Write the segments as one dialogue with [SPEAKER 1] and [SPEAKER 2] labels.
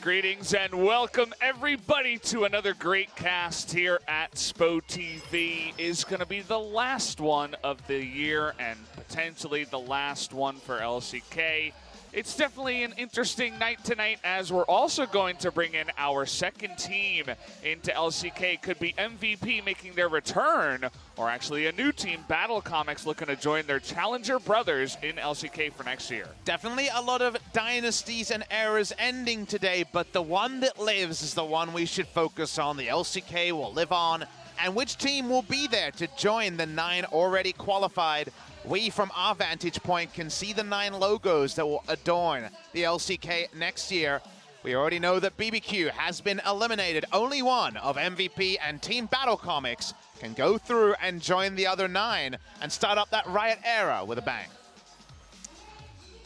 [SPEAKER 1] Greetings and welcome everybody to another great cast here at SPO TV. Is going to be the last one of the year and potentially the last one for LCK. It's definitely an interesting night tonight as we're also going to bring in our second team into LCK. Could be MVP making their return, or actually a new team, Battlecomics, looking to join their challenger brothers in LCK for next year.
[SPEAKER 2] Definitely a lot of dynasties and eras ending today, but the one that lives is the one we should focus on. The LCK will live on, and which team will be there to join the 9 already qualified? We, from our vantage point, can see the 9 logos that will adorn the LCK next year. We already know that BBQ has been eliminated. Only one of MVP and Team Battlecomics can go through and join the other 9 and start up that Riot era with a bang.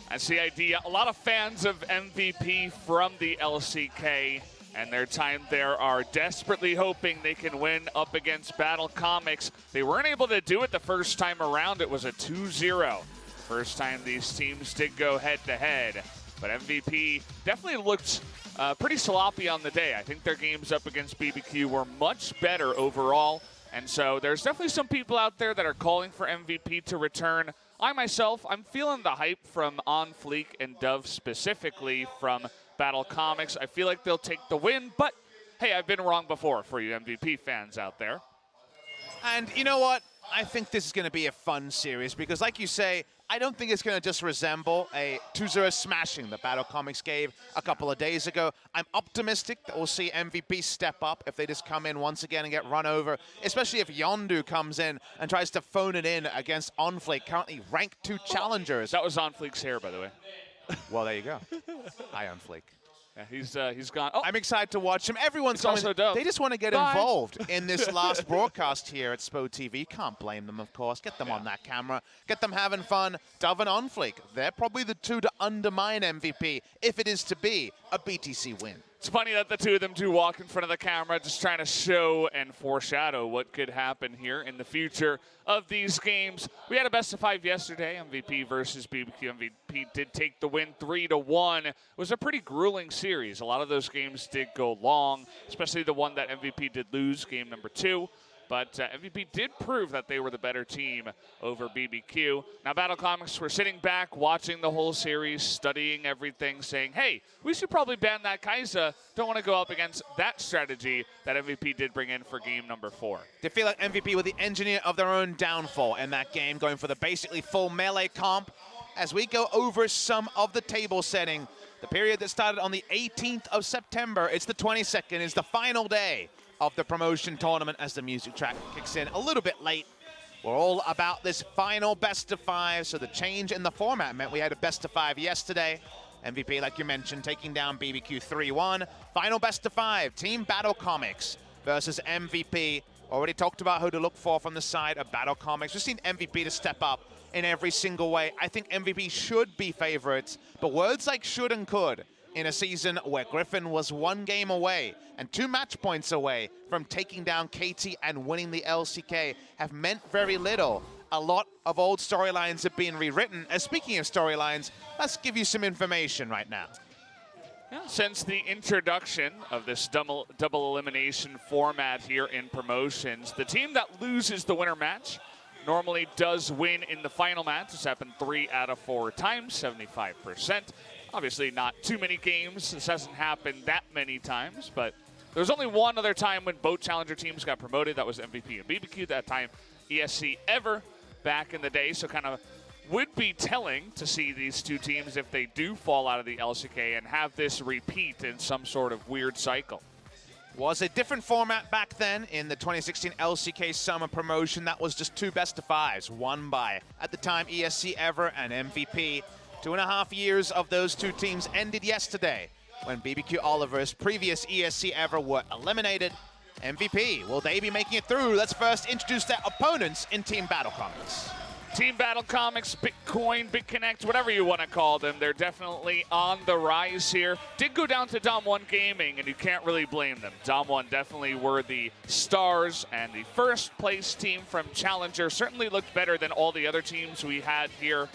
[SPEAKER 1] That's the idea. A lot of fans of MVP from the LCK and their time there are desperately hoping they can win up against Battlecomics. They weren't able to do it the first time around. It was a 2-0. First time these teams did go head-to-head. But MVP definitely looked pretty sloppy on the day. I think their games up against BBQ were much better overall. And so there's definitely some people out there that are calling for MVP to return. I myself, I'm feeling the hype from On Fleek and Dove specifically from Battlecomics. I feel like they'll take the win, but hey, I've been wrong before for you MVP fans out there.
[SPEAKER 2] And you know what? I think this is going to be a fun series because, like you say, I don't think it's going to just resemble a 2-0 smashing that Battlecomics gave a couple of days ago. I'm optimistic that we'll see MVP step up if they just come in once again and get run over, especially if Yondu comes in and tries to phone it in against OnFlake, currently ranked 2 challengers.
[SPEAKER 1] That was OnFlake's hair, by the way.
[SPEAKER 2] Well, there you go. Hi, OnFlake.
[SPEAKER 1] Yeah, he's gone. Oh,
[SPEAKER 2] I'm excited to watch him. Everyone's coming.
[SPEAKER 1] also dope.
[SPEAKER 2] They just want to get involved in this last broadcast here at SPO TV. Can't blame them, of course. Get them on that camera. Get them having fun. Dove and OnFlake, they're probably the 2 to undermine MVP if it is to be a BTC win.
[SPEAKER 1] It's funny that the 2 of them do walk in front of the camera, just trying to show and foreshadow what could happen here in the future of these games. We had a best-of-5 yesterday, MVP versus BBQ. MVP did take the win 3-1. It was a pretty grueling series. A lot of those games did go long, especially the one that MVP did lose, game number 2. But MVP did prove that they were the better team over BBQ. Now, Battlecomics were sitting back, watching the whole series, studying everything, saying, hey, we should probably ban that Kai'Sa. Don't want to go up against that strategy that MVP did bring in for game number 4.
[SPEAKER 2] They feel like MVP were the engineer of their own downfall in that game, going for the basically full melee comp. As we go over some of the table setting, the period that started on the 18th of September, it's the 22nd, is the final day of the promotion tournament as the music track kicks in a little bit late. We're all about this final best-of-5, so the change in the format meant we had a best-of-5 yesterday. MVP, like you mentioned, taking down BBQ 3-1. Final best-of-5, Team Battlecomics versus MVP. Already talked about who to look for from the side of Battlecomics. We've seen MVP to step up in every single way. I think MVP should be favorites, but words like should and could in a season where Griffin was 1 game away and 2 match points away from taking down KT and winning the LCK have meant very little. A lot of old storylines have been rewritten. Speaking of storylines, let's give you some information right now.
[SPEAKER 1] Yeah, since the introduction of this double elimination format here in promotions, the team that loses the winner match normally does win in the final match. It's happened 3 out of 4 times, 75%. Obviously not too many games. This hasn't happened that many times, but there was only one other time when both challenger teams got promoted. That was MVP and BBQ. That time, ESC ever back in the day. So kind of would be telling to see these 2 teams if they do fall out of the LCK and have this repeat in some sort of weird cycle.
[SPEAKER 2] Was a different format back then in the 2016 LCK Summer Promotion. That was just 2 best-of-5s, won by, at the time, ESC ever and MVP. 2.5 years of those 2 teams ended yesterday when BBQ Oliver's previous ESC ever were eliminated. MVP, will they be making it through? Let's first introduce their opponents in Team Battlecomics.
[SPEAKER 1] Team Battlecomics, Bitcoin, BitConnect, whatever you want to call them, they're definitely on the rise here. Did go down to Dom1 Gaming, and you can't really blame them. Dom1 definitely were the stars, and the first place team from Challenger certainly looked better than all the other teams we had here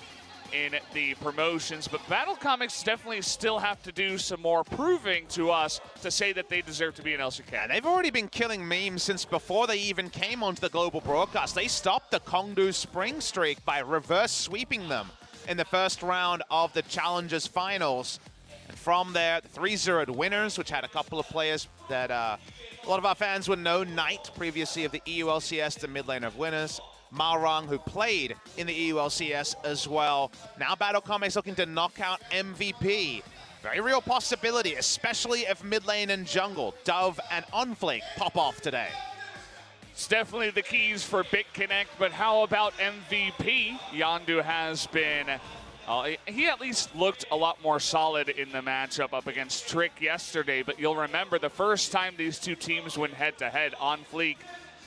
[SPEAKER 1] in the promotions, but Battlecomics definitely still have to do some more proving to us to say that they deserve to be an LCK.
[SPEAKER 2] Yeah, they've already been killing memes since before they even came onto the global broadcast. They stopped the Kongdu Spring streak by reverse sweeping them in the first round of the Challengers Finals. And from there, the 3-0 winners, which had a couple of players that a lot of our fans would know. Knight, previously of the EULCS, the mid laner of winners. Malrang, who played in the EULCS as well. Now Battlecomics looking to knock out MVP. Very real possibility, especially if mid lane and jungle, Dove and Unflake pop off today.
[SPEAKER 1] It's definitely the keys for BitConnect, but how about MVP? Yondu has been, he at least looked a lot more solid in the matchup up against Trick yesterday, but you'll remember the first time these two teams went head-to-head, Unflake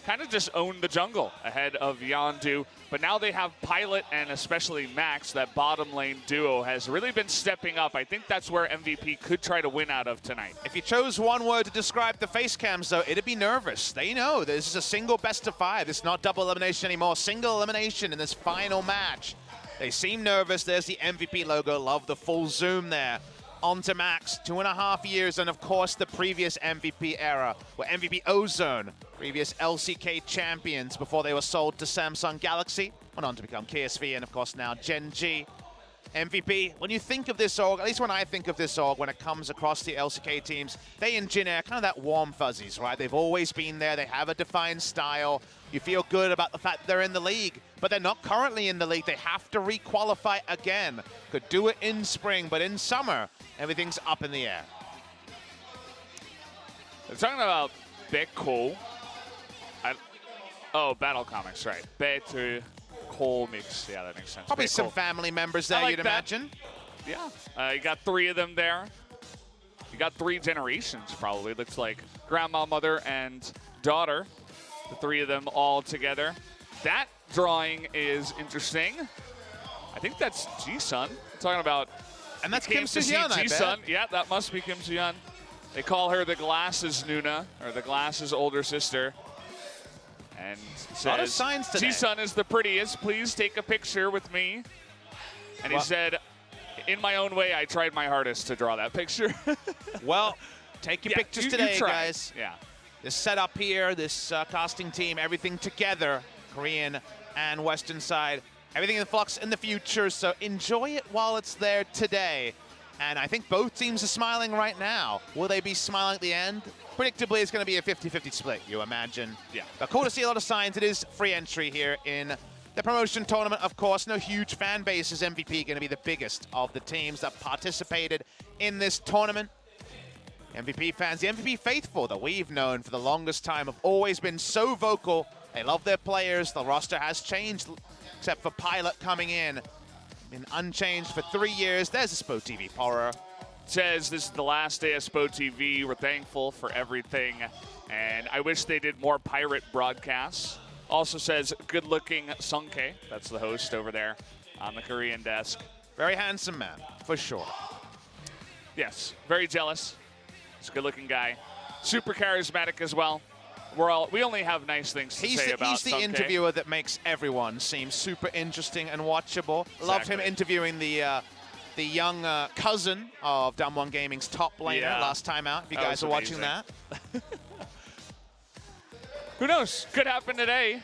[SPEAKER 1] kind of just owned the jungle ahead of Yondu, but now they have Pilot and especially Max. That bottom lane duo has really been stepping up. I think that's where MVP could try to win out of tonight.
[SPEAKER 2] If you chose one word to describe the face cams, though, it'd be nervous. They know this is a single best of 5. It's not double elimination anymore. Single elimination in this final match. They seem nervous. There's the MVP logo. Love the full zoom there. On to Max, 2.5 years, and of course the previous MVP era, where MVP Ozone, previous LCK champions before they were sold to Samsung Galaxy, went on to become KSV, and of course now Gen G. MVP, when you think of this org, at least when I think of this org, when it comes across the LCK teams, they and Jin Air, kind of that warm fuzzies, right? They've always been there, they have a defined style. You feel good about the fact they're in the league, but they're not currently in the league. They have to re-qualify again. Could do it in spring, but in summer, everything's up in the air.
[SPEAKER 1] They're talking about BBQ. Oh, Battlecomics, right. Battlecomics. Yeah, that makes sense.
[SPEAKER 2] Probably some family members there,
[SPEAKER 1] like
[SPEAKER 2] you'd imagine.
[SPEAKER 1] Yeah, you got 3 of them there. You got 3 generations, probably. Looks like grandma, mother, and daughter. The 3 of them all together. That drawing is interesting. I think that's Ji-sun. Talking about...
[SPEAKER 2] And that's Kim Soo-hyun, I bet.
[SPEAKER 1] Yeah, that must be Kim Soo-hyun. They call her the Glasses Nuna, or the Glasses older sister. And says,
[SPEAKER 2] a lot of signs today.
[SPEAKER 1] Ji-sun is the prettiest. Please take a picture with me. And he said, in my own way, I tried my hardest to draw that picture.
[SPEAKER 2] Well, take your pictures today, guys.
[SPEAKER 1] Yeah.
[SPEAKER 2] This setup here, this casting team, everything together, Korean and Western side, everything in flux in the future, so enjoy it while it's there today. And I think both teams are smiling right now. Will they be smiling at the end? Predictably, it's going to be a 50-50 split, you imagine.
[SPEAKER 1] Yeah.
[SPEAKER 2] But cool to see a lot of signs. It is free entry here in the promotion tournament. Of course, no huge fan base. Is MVP going to be the biggest of the teams that participated in this tournament? MVP fans, the MVP faithful that we've known for the longest time, have always been so vocal. They love their players. The roster has changed, except for Pilot coming in. Been unchanged for 3 years. There's a Spo TV horror.
[SPEAKER 1] Says this is the last day of Spo TV. We're thankful for everything, and I wish they did more pirate broadcasts. Also says good-looking Sungke. That's the host over there on the Korean desk.
[SPEAKER 2] Very handsome man, for sure.
[SPEAKER 1] Yes, very jealous. He's a good-looking guy. Super charismatic as well. We only have nice things to say about
[SPEAKER 2] He's the
[SPEAKER 1] Sungke.
[SPEAKER 2] interviewer that makes everyone seem super interesting and watchable. Loved him interviewing the young cousin of Dom1 Gaming's top laner last time out, if you guys are watching that.
[SPEAKER 1] Who knows? Could happen today.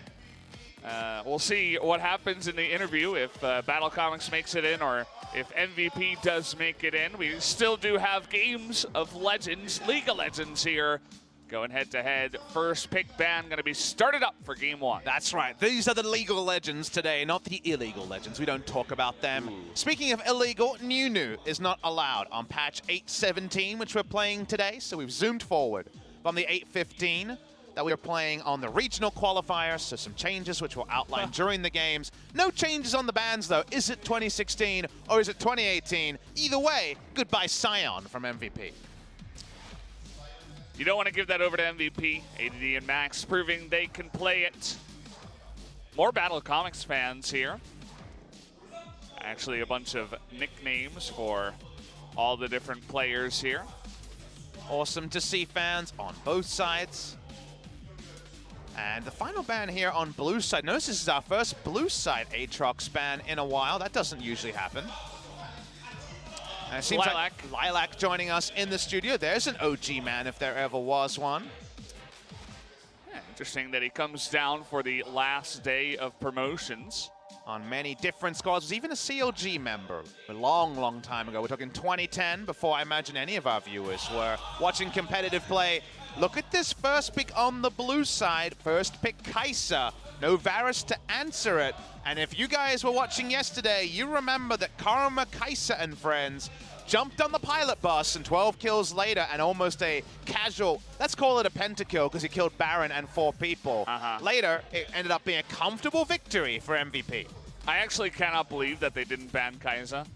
[SPEAKER 1] We'll see what happens in the interview, if Battlecomics makes it in or if MVP does make it in. We still do have games of Legends, League of Legends here. Going head-to-head. First pick ban going to be started up for Game 1.
[SPEAKER 2] That's right. These are the legal legends today, not the illegal legends. We don't talk about them. Speaking of illegal, Nunu is not allowed on patch 8.17, which we're playing today. So we've zoomed forward from the 8.15 that we were playing on the regional qualifier. So some changes, which we'll outline during the games. No changes on the bans, though. Is it 2016 or is it 2018? Either way, goodbye Scion from MVP.
[SPEAKER 1] You don't want to give that over to MVP. ADD and Max proving they can play it. More Battlecomics fans here. Actually, a bunch of nicknames for all the different players here.
[SPEAKER 2] Awesome to see fans on both sides. And the final ban here on blue side. Notice this is our first blue side Aatrox ban in a while. That doesn't usually happen. And it seems like Lilac joining us in the studio. There's an OG man if there ever was one.
[SPEAKER 1] Yeah, interesting that he comes down for the last day of promotions.
[SPEAKER 2] On many different squads, even a CLG member a long, long time ago. We're talking 2010, before I imagine any of our viewers were watching competitive play. Look at this first pick on the blue side. First pick, Kai'Sa. No Varus to answer it. And if you guys were watching yesterday, you remember that Karma, Kai'Sa, and friends jumped on the pilot bus, and 12 kills later, and almost a casual, let's call it a pentakill, because he killed Baron and 4 people. Later, it ended up being a comfortable victory for MVP.
[SPEAKER 1] I actually cannot believe that they didn't ban Kai'Sa.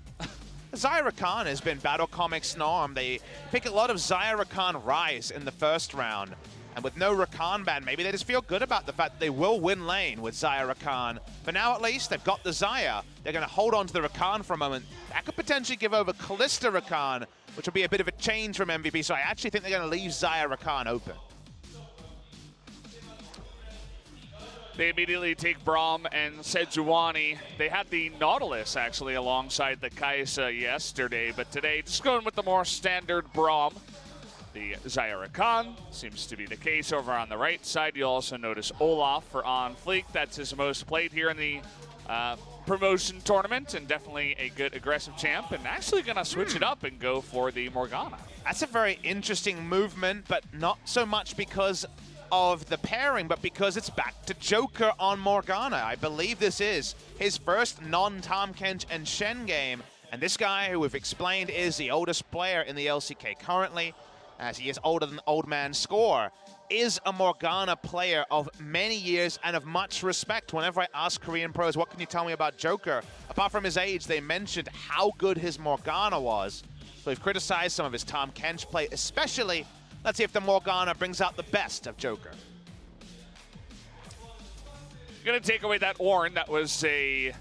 [SPEAKER 2] Zyra Khan has been Battlecomics norm. They pick a lot of Zyra Khan Rise in the first round. And with no Rakan ban, maybe they just feel good about the fact that they will win lane with Zyra Khan. For now, at least, they've got the Zyra. They're going to hold on to the Rakan for a moment. That could potentially give over Kalista Rakan, which will be a bit of a change from MVP. So I actually think they're going to leave Zyra Khan open.
[SPEAKER 1] They immediately take Braum and Sejuani. They had the Nautilus, actually, alongside the Kai'Sa yesterday. But today, just going with the more standard Braum. The Zyra Khan seems to be the case over on the right side. You'll also notice Olaf for on Fleek. That's his most played here in the promotion tournament, and definitely a good aggressive champ, and actually going to switch it up and go for the Morgana.
[SPEAKER 2] That's a very interesting movement, but not so much because of the pairing, but because it's back to Joker on Morgana. I believe this is his first non-Tahm Kench and Shen game, and this guy, who we've explained is the oldest player in the LCK currently, as he is older than Old Man Score, is a Morgana player of many years and of much respect. Whenever I ask Korean pros, what can you tell me about Joker? Apart from his age, they mentioned how good his Morgana was. So we've criticized some of his Tahm Kench play, especially. Let's see if the Morgana brings out the best of Joker.
[SPEAKER 1] Gonna take away that Ornn. That was a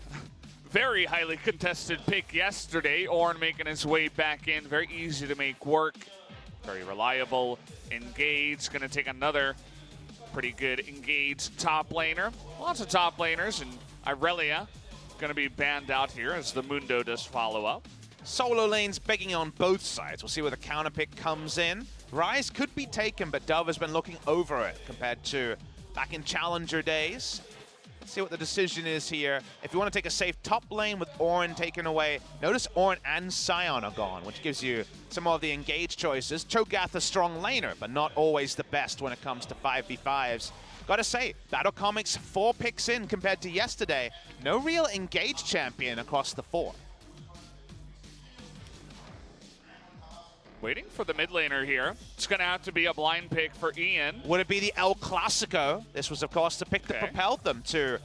[SPEAKER 1] very highly contested pick yesterday. Ornn making his way back in. Very easy to make work. Very reliable. Engage. Going to take another pretty good engaged top laner. Lots of top laners, and Irelia going to be banned out here as the Mundo does follow up.
[SPEAKER 2] Solo lanes begging on both sides. We'll see where the counter pick comes in. Rise could be taken, but Dove has been looking over it compared to back in Challenger days. Let's see what the decision is here. If you want to take a safe top lane with Ornn taken away, notice Ornn and Sion are gone, which gives you some more of the engaged choices. Cho'Gath a strong laner, but not always the best when it comes to 5v5s. Gotta say, Battlecomics 4 picks in compared to yesterday. No real engaged champion across the 4.
[SPEAKER 1] Waiting for the mid laner here. It's going to have to be a blind pick for Ian.
[SPEAKER 2] Would it be the El Clasico? This was, of course, the pick that propelled them to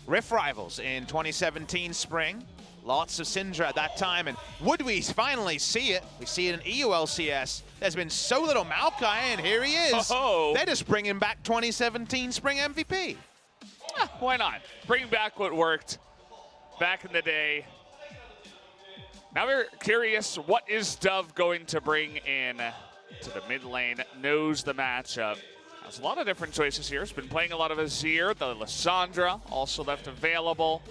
[SPEAKER 2] Rift Rivals in 2017 spring. Lots of Syndra at that time, and would we finally see it? We see it in EULCS. There's been so little Maokai, and here he is. They're just bringing back 2017 spring MVP.
[SPEAKER 1] Why not? Bring back what worked back in the day. Now we're curious, what is Dove going to bring in to the mid lane? Knows the matchup. Has a lot of different choices here. Has been playing a lot of Azir. The Lissandra also left available.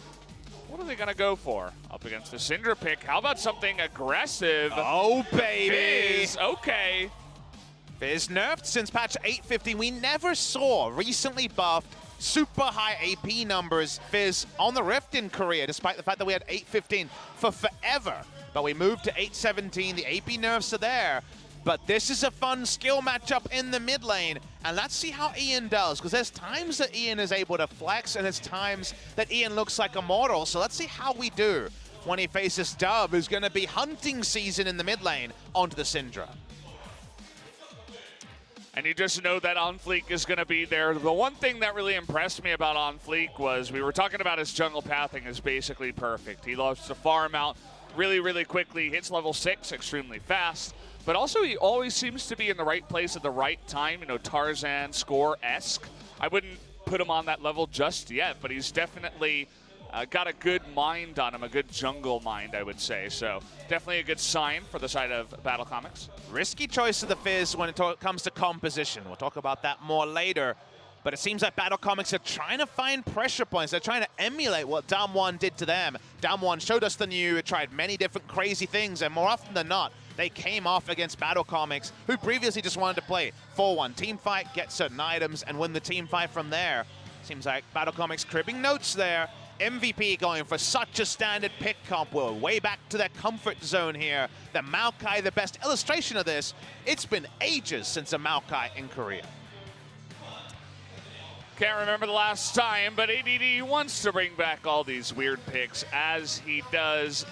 [SPEAKER 1] What are they going to go for up against the Syndra pick? How about something aggressive?
[SPEAKER 2] Oh, baby.
[SPEAKER 1] Fizz, okay.
[SPEAKER 2] Fizz nerfed since patch 850. We never saw recently buffed super high AP numbers Fizz on the Rift in Korea, despite the fact that we had 815 for forever. But we moved to 817. The AP nerfs are there. But this is a fun skill matchup in the mid lane. And let's see how Ian does, because there's times that Ian is able to flex, and there's times that Ian looks like a mortal. So let's see how we do when he faces Dove, who's going to be hunting season in the mid lane onto the Syndra.
[SPEAKER 1] And you just know that On Fleek is going to be there. The one thing that really impressed me about On Fleek was we were talking about his jungle pathing is basically perfect. He loves to farm out really, really quickly, hits level 6 extremely fast, but also he always seems to be in the right place at the right time, you know, Tarzan, Score-esque. I wouldn't put him on that level just yet, but he's definitely got a good mind on him, a good jungle mind, I would say. So definitely a good sign for the side of Battlecomics.
[SPEAKER 2] Risky choice of the Fizz when it comes to composition. We'll talk about that more later. But it seems like Battlecomics are trying to find pressure points. They're trying to emulate what Damwon did to them. Damwon showed us the new, it tried many different crazy things, and more often than not, they came off against Battlecomics, who previously just wanted to play 4-1 team fight, get certain items, and win the team fight from there. Seems like Battlecomics cribbing notes there. MVP going for such a standard pick comp. We're way back to their comfort zone here. The Maokai, the best illustration of this. It's been ages since a Maokai in Korea.
[SPEAKER 1] Can't remember the last time, but ADD wants to bring back all these weird picks, as he does.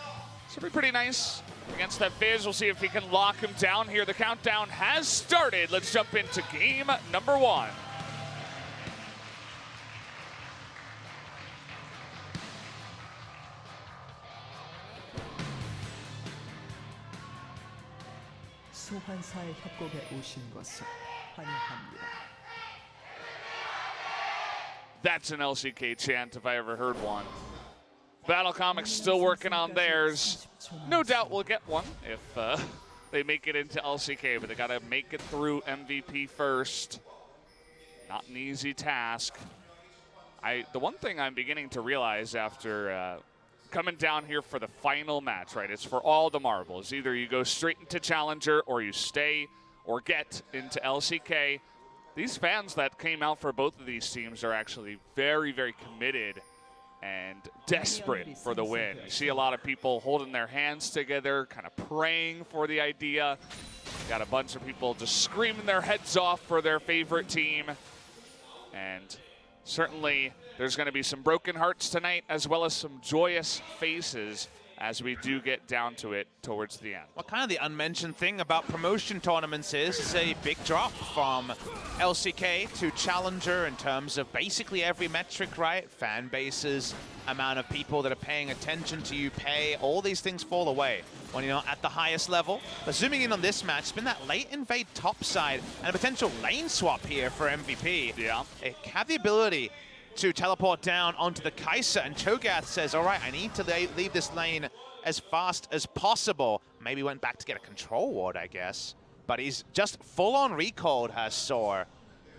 [SPEAKER 1] Should be pretty nice against that Fizz. We'll see if he can lock him down here. The countdown has started. Let's jump into game number 1.
[SPEAKER 3] 소환사의 협곡에 오신 것을 환영합니다.
[SPEAKER 1] That's an LCK chant if I ever heard one. Battlecomics still working on theirs. No doubt we'll get one if they make it into LCK, but they gotta make it through MVP first. Not an easy task. The one thing I'm beginning to realize after coming down here for the final match, right? It's for all the marbles. Either you go straight into Challenger or you stay or get into LCK. These fans that came out for both of these teams are actually very, very committed and desperate for the win. You see a lot of people holding their hands together, kind of praying for the idea. Got a bunch of people just screaming their heads off for their favorite team. And certainly there's going to be some broken hearts tonight, as well as some joyous faces as we do get down to it towards the end.
[SPEAKER 2] Well, kind of the unmentioned thing about promotion tournaments is it's a big drop from LCK to Challenger in terms of basically every metric, right? Fan bases, amount of people that are paying attention to you, pay, all these things fall away when you're not at the highest level. But zooming in on this match, it's been that late invade top side and a potential lane swap here for MVP.
[SPEAKER 1] Yeah.
[SPEAKER 2] It had the ability to teleport down onto the Kai'Sa, and Cho'Gath says, all right, I need to leave this lane as fast as possible. Maybe went back to get a control ward, I guess. But he's just full-on recalled her Soar.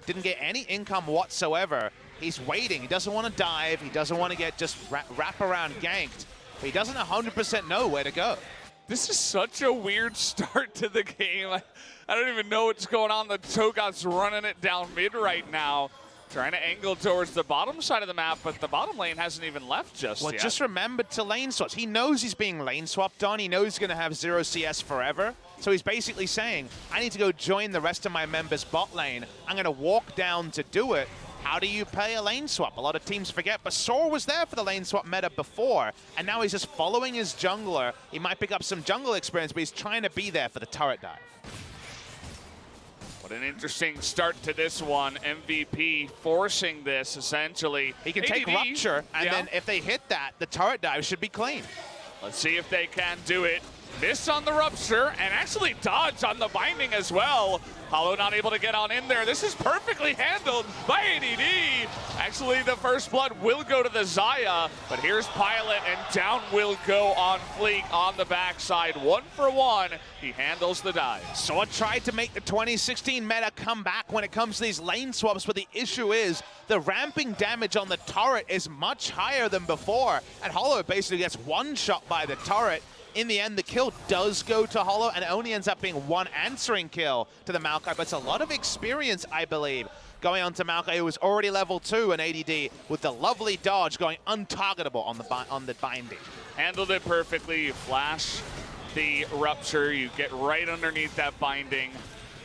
[SPEAKER 2] Didn't get any income whatsoever. He's waiting. He doesn't want to dive. He doesn't want to get just wrap around ganked. But he doesn't 100% know where to go.
[SPEAKER 1] This is such a weird start to the game. I don't even know what's going on. The Cho'Gath's running it down mid right now. Trying to angle towards the bottom side of the map, but the bottom lane hasn't even left just yet.
[SPEAKER 2] Well, just remember to lane swaps. He knows he's being lane swapped on. He knows he's going to have 0 CS forever. So he's basically saying, I need to go join the rest of my members' bot lane. I'm going to walk down to do it. How do you play a lane swap? A lot of teams forget, but Soar was there for the lane swap meta before, and now he's just following his jungler. He might pick up some jungle experience, but he's trying to be there for the turret dive.
[SPEAKER 1] What an interesting start to this one. MVP forcing this, essentially.
[SPEAKER 2] He can take Rupture, and then if they hit that, the turret dive should be clean.
[SPEAKER 1] Let's see if they can do it. Miss on the Rupture, and actually dodge on the Binding as well. Hollow not able to get on in there. This is perfectly handled by ADD. Actually, the first blood will go to the Xayah, but here's Pilot, and down will go on Fleek on the backside. 1 for 1. He handles the dive.
[SPEAKER 2] Soar tried to make the 2016 meta come back when it comes to these lane swaps, but the issue is the ramping damage on the turret is much higher than before, and Hollow basically gets one shot by the turret. In the end, the kill does go to Hollow, and it only ends up being one answering kill to the Maokai, but it's a lot of experience, I believe, going on to Maokai, who was already level 2 in ADD, with the lovely dodge going untargetable on the Binding.
[SPEAKER 1] Handled it perfectly. You flash the Rupture, you get right underneath that Binding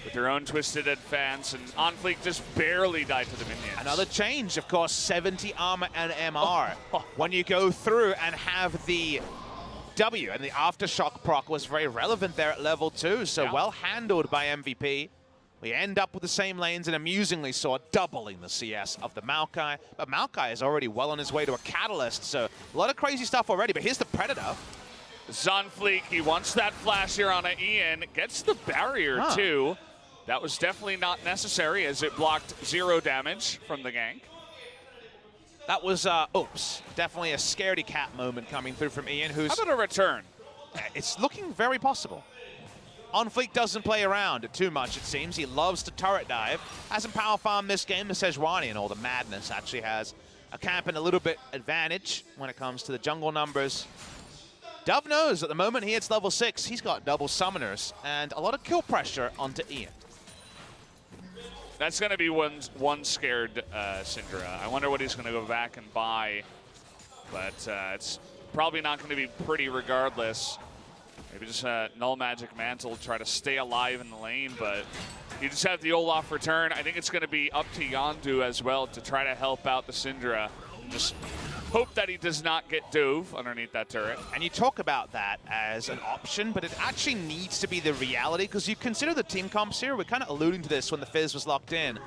[SPEAKER 1] with your own twisted advance, and OnFleek just barely died to the minions.
[SPEAKER 2] Another change, of course, 70 armor and MR. When you go through and have the W, and the Aftershock proc was very relevant there at level 2, so well handled by MVP. We end up with the same lanes, and amusingly saw doubling the CS of the Maokai. But Maokai is already well on his way to a Catalyst, so a lot of crazy stuff already. But here's the Predator.
[SPEAKER 1] Zonfleek, he wants that flash here on Ian, gets the barrier too. That was definitely not necessary, as it blocked 0 damage from the gank.
[SPEAKER 2] That was, oops, definitely a scaredy cat moment coming through from Ian, who's...
[SPEAKER 1] How about a return?
[SPEAKER 2] It's looking very possible. On Fleek doesn't play around too much, it seems. He loves to turret dive. Hasn't power farmed this game. The Sejuani and all the madness actually has a camp and a little bit advantage when it comes to the jungle numbers. Dove knows at the moment he hits level 6, he's got double summoners and a lot of kill pressure onto Ian.
[SPEAKER 1] That's going to be one scared Syndra. I wonder what he's going to go back and buy, but it's probably not going to be pretty regardless. Maybe just a Null Magic Mantle, try to stay alive in the lane, but you just have the Olaf return. I think it's going to be up to Yondu as well to try to help out the Syndra. Just hope that he does not get dove underneath that turret.
[SPEAKER 2] And you talk about that as an option, but it actually needs to be the reality, because you consider the team comps here. We're kind of alluding to this when the Fizz was locked in.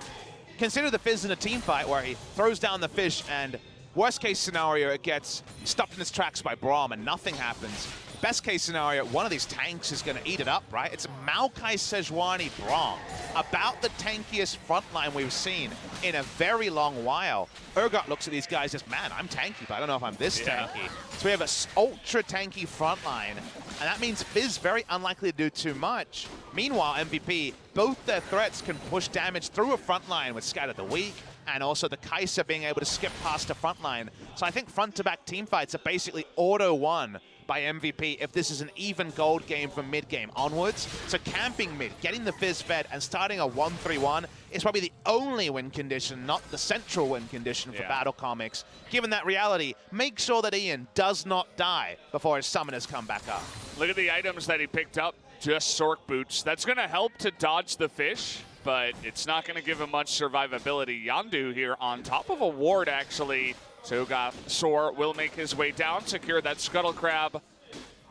[SPEAKER 2] Consider the Fizz in a team fight where he throws down the fish and worst case scenario, it gets stopped in its tracks by Braum and nothing happens. Best case scenario, one of these tanks is going to eat it up, right? It's Maokai, Sejuani, Braum. About the tankiest frontline we've seen in a very long while. Urgot looks at these guys as, man, I'm tanky, but I don't know if I'm this tanky. So we have a ultra tanky frontline, and that means Fizz very unlikely to do too much. Meanwhile, MVP, both their threats can push damage through a frontline with Scatter the Weak, and also the Kai'Sa being able to skip past a frontline. So I think front-to-back teamfights are basically auto-won by MVP if this is an even gold game from mid-game onwards. So camping mid, getting the Fizz fed, and starting a 1-3-1 is probably the only win condition, not the central win condition for Battlecomics. Given that reality, make sure that Ian does not die before his summoners come back up.
[SPEAKER 1] Look at the items that he picked up, just Sork Boots. That's going to help to dodge the fish, but it's not going to give him much survivability. Yondu here on top of a ward, actually. Cho'Gath Soar will make his way down, secure that Scuttle Crab.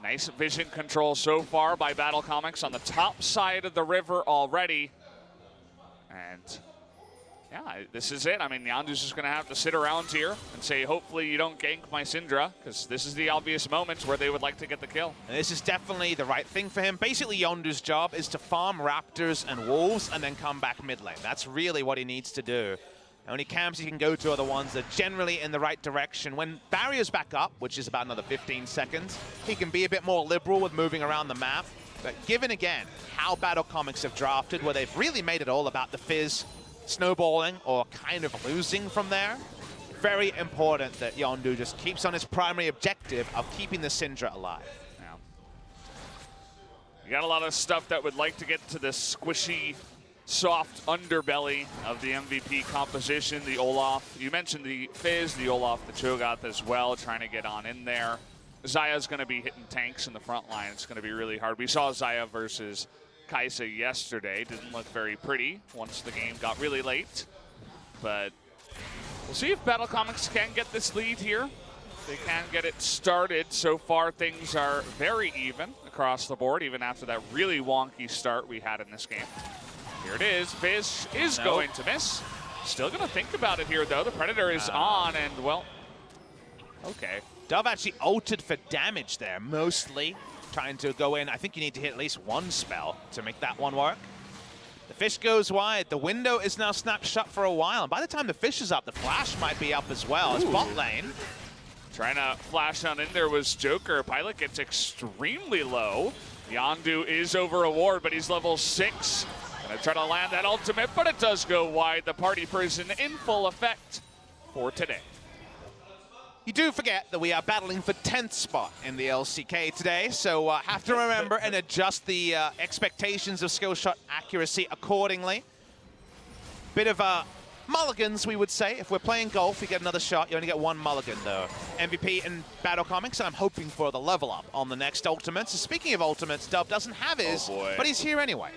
[SPEAKER 1] Nice vision control so far by Battlecomics on the top side of the river already. And yeah, this is it. I mean, Yondu's just going to have to sit around here and say, hopefully you don't gank my Syndra, because this is the obvious moments where they would like to get the kill.
[SPEAKER 2] And this is definitely the right thing for him. Basically, Yondu's job is to farm Raptors and Wolves and then come back mid lane. That's really what he needs to do. The only camps he can go to are the ones that are generally in the right direction. When barriers back up, which is about another 15 seconds, he can be a bit more liberal with moving around the map. But given, again, how Battlecomics have drafted, where they've really made it all about the Fizz snowballing or kind of losing from there, very important that Yondu just keeps on his primary objective of keeping the Syndra alive.
[SPEAKER 1] Now, you got a lot of stuff that would like to get to the squishy, soft underbelly of the MVP composition. The Olaf, you mentioned the Fizz, the Olaf, the Cho'Gath as well, trying to get on in there. Xayah's going to be hitting tanks in the front line. It's going to be really hard. We saw Xayah versus Kai'Sa yesterday. Didn't look very pretty once the game got really late. But we'll see if Battlecomics can get this lead here. They can get it started. So far, things are very even across the board, even after that really wonky start we had in this game. Here it is. Fizz is going to miss. Still going to think about it here, though. The Predator is on, and, well, okay.
[SPEAKER 2] Dove actually ulted for damage there, mostly. Trying to go in. I think you need to hit at least one spell to make that one work. The fish goes wide. The window is now snapped shut for a while. And by the time the fish is up, the flash might be up as well. It's bot lane.
[SPEAKER 1] Trying to flash on in there was Joker. Pilot gets extremely low. Yondu is over a ward, but he's level 6. Gonna try to land that ultimate, but it does go wide. The party prison in full effect for today.
[SPEAKER 2] You do forget that we are battling for 10th spot in the LCK today, so have to remember and adjust the expectations of skill shot accuracy accordingly. Bit of mulligans, we would say. If we're playing golf, you get another shot. You only get one mulligan, though. MVP in Battlecomics, I'm hoping for the level up on the next ultimate. So speaking of ultimates, Dub doesn't have his, but he's here anyway.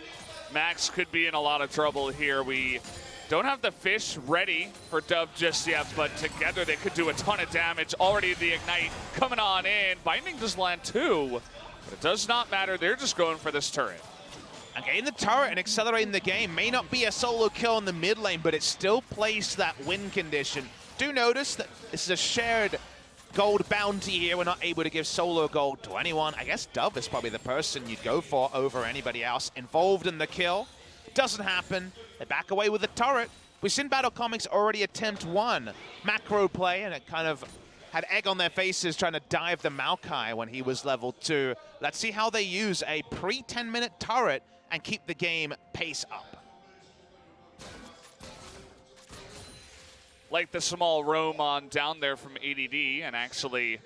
[SPEAKER 1] Max could be in a lot of trouble here. We don't have the fish ready for Dove just yet, but together they could do a ton of damage. Already the Ignite coming on in. Binding does land 2, but it does not matter. They're just going for this turret.
[SPEAKER 2] And getting the turret and accelerating the game may not be a solo kill in the mid lane, but it still plays that win condition. Do notice that this is a shared gold bounty here. We're not able to give solo gold to anyone. I guess Dove is probably the person you'd go for over anybody else involved in the kill. Doesn't happen. They back away with the turret. We've seen Battlecomics already attempt one macro play, and it kind of had egg on their faces trying to dive the Maokai when he was level 2. Let's see how they use a pre-10-minute turret and keep the game pace up.
[SPEAKER 1] Like the small roam on down there from ADD, and actually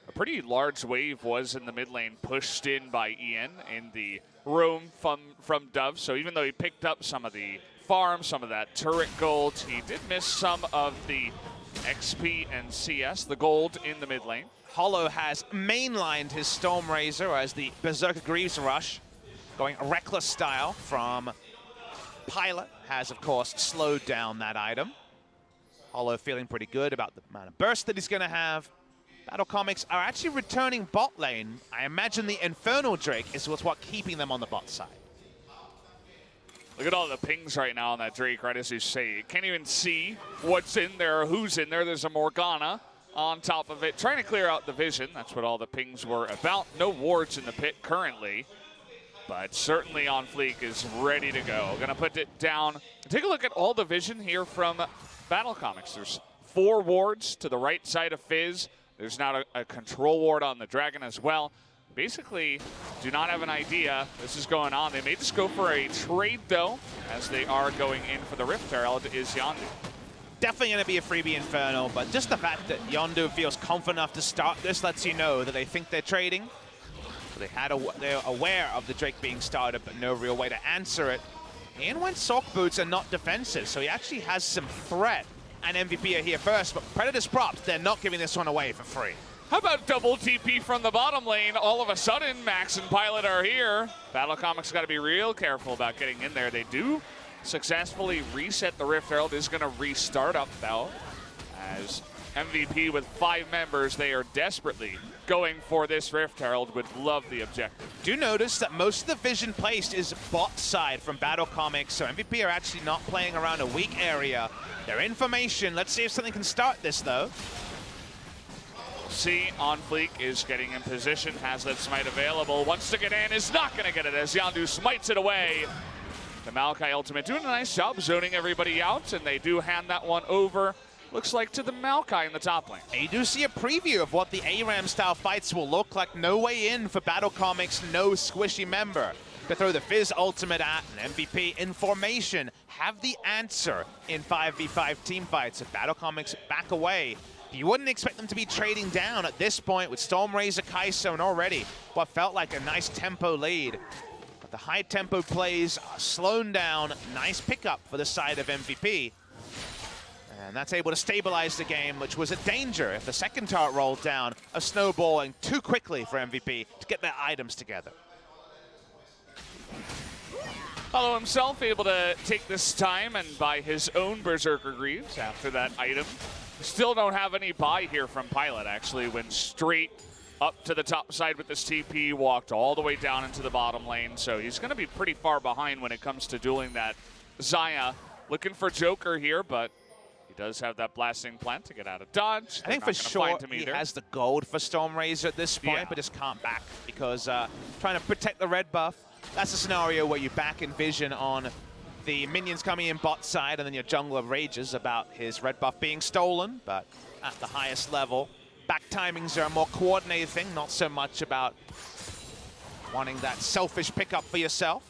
[SPEAKER 1] a pretty large wave was in the mid lane pushed in by Ian in the roam from Dove. So even though he picked up some of the farm, some of that turret gold, he did miss some of the XP and CS, the gold in the mid lane.
[SPEAKER 2] Hollow has mainlined his Stormrazor as the Berserker Greaves rush, going reckless style from Pilot, has of course slowed down that item. Hollow feeling pretty good about the amount of burst that he's going to have. Battlecomics are actually returning bot lane. I imagine the Infernal Drake is what's keeping them on the bot side.
[SPEAKER 1] Look at all the pings right now on that Drake, right as you say. You can't even see what's in there or who's in there. There's a Morgana on top of it, trying to clear out the vision. That's what all the pings were about. No wards in the pit currently, but certainly on Fleek is ready to go. Gonna put it down. Take a look at all the vision here from Battlecomics. There's 4 wards to the right side of Fizz. There's now a control ward on the Dragon as well. Basically, do not have an idea this is going on. They may just go for a trade, though, as they are going in for the Rift Herald is Yondu.
[SPEAKER 2] Definitely going to be a freebie Infernal, but just the fact that Yondu feels confident enough to start this lets you know that they think they're trading. They're aware of the Drake being started, but no real way to answer it. Ian went sock boots and not defensive, so he actually has some threat. And MVP are here first, but Predator's props, they're not giving this one away for free.
[SPEAKER 1] How about double TP from the bottom lane? All of a sudden, Max and Pilot are here. Battlecomics got to be real careful about getting in there. They do successfully reset the Rift Herald. Is going to restart up, though. As MVP with 5 members, they are desperately going for this Rift Herald. Would love the objective.
[SPEAKER 2] Do notice that most of the vision placed is bot side from Battlecomics, so MVP are actually not playing around a weak area. Their information, let's see if something can start this, though.
[SPEAKER 1] See, on Fleek is getting in position, has that smite available, wants to get in, is not going to get it as Yondu smites it away. The Maokai ultimate doing a nice job zoning everybody out, and they do hand that one over, looks like, to the Maokai in the top lane.
[SPEAKER 2] And you do see a preview of what the ARAM style fights will look like. No way in for Battlecomics, no squishy member to throw the Fizz ultimate at an MVP in formation. Have the answer in 5v5 team fights. If Battlecomics back away, you wouldn't expect them to be trading down at this point with Stormrazor, Kai'Sa, and already what felt like a nice tempo lead. But the high tempo plays are slowed down. Nice pickup for the side of MVP. And that's able to stabilize the game, which was a danger if the second turret rolled down, of snowballing too quickly for MVP to get their items together.
[SPEAKER 1] Hollow himself able to take this time and buy his own Berserker Greaves after that item. Still don't have any buy here from Pilot, actually. Went straight up to the top side with this TP, walked all the way down into the bottom lane. So he's going to be pretty far behind when it comes to dueling that Xayah. Looking for Joker here, but he does have that blasting plant to get out of dodge.
[SPEAKER 2] I think for sure he has the gold for Stormrazor at this point, but just can't back because trying to protect the red buff. That's a scenario where you back in vision on the minions coming in bot side, and then your jungler rages about his red buff being stolen, but at the highest level, back timings are a more coordinated thing, not so much about wanting that selfish pickup for yourself.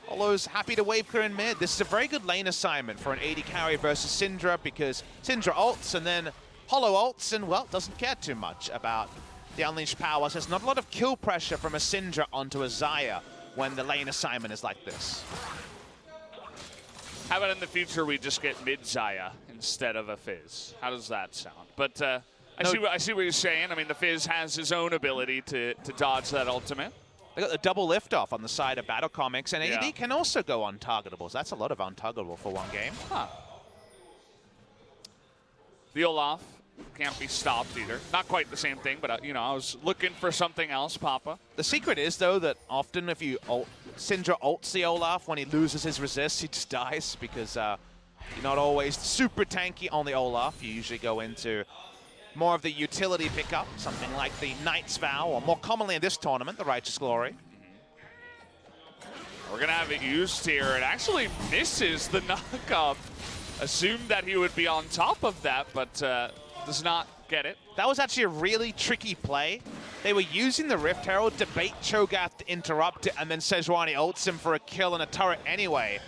[SPEAKER 2] Hollow's happy to wave clear in mid. This is a very good lane assignment for an AD carry versus Syndra, because Syndra ults and then Hollow ults and, well, doesn't care too much about the unleashed power. So there's not a lot of kill pressure from a Syndra onto a Xayah when the lane assignment is like this.
[SPEAKER 1] How about in the future we just get mid Xayah instead of a Fizz? How does that sound? But I see what you're saying. I mean, the Fizz has his own ability to dodge that ultimate.
[SPEAKER 2] They got the double liftoff on the side of Battlecomics, and AD can also go untargetable. So that's a lot of untargetable for one game.
[SPEAKER 1] Huh. The Olaf can't be stopped either. Not quite the same thing, but you know, I was looking for something else, Papa.
[SPEAKER 2] The secret is, though, that often if you Syndra ults the Olaf, when he loses his resist, he just dies, because you're not always super tanky on the Olaf. You usually go into more of the utility pickup, something like the Knight's Vow, or more commonly in this tournament, the Righteous Glory.
[SPEAKER 1] We're going to have it used here. It actually misses the knockup assumed that he would be on top of that, but does not get it.
[SPEAKER 2] That was actually a really tricky play. They were using the Rift Herald to bait Cho'Gath to interrupt it, and then Sejuani ults him for a kill and a turret anyway.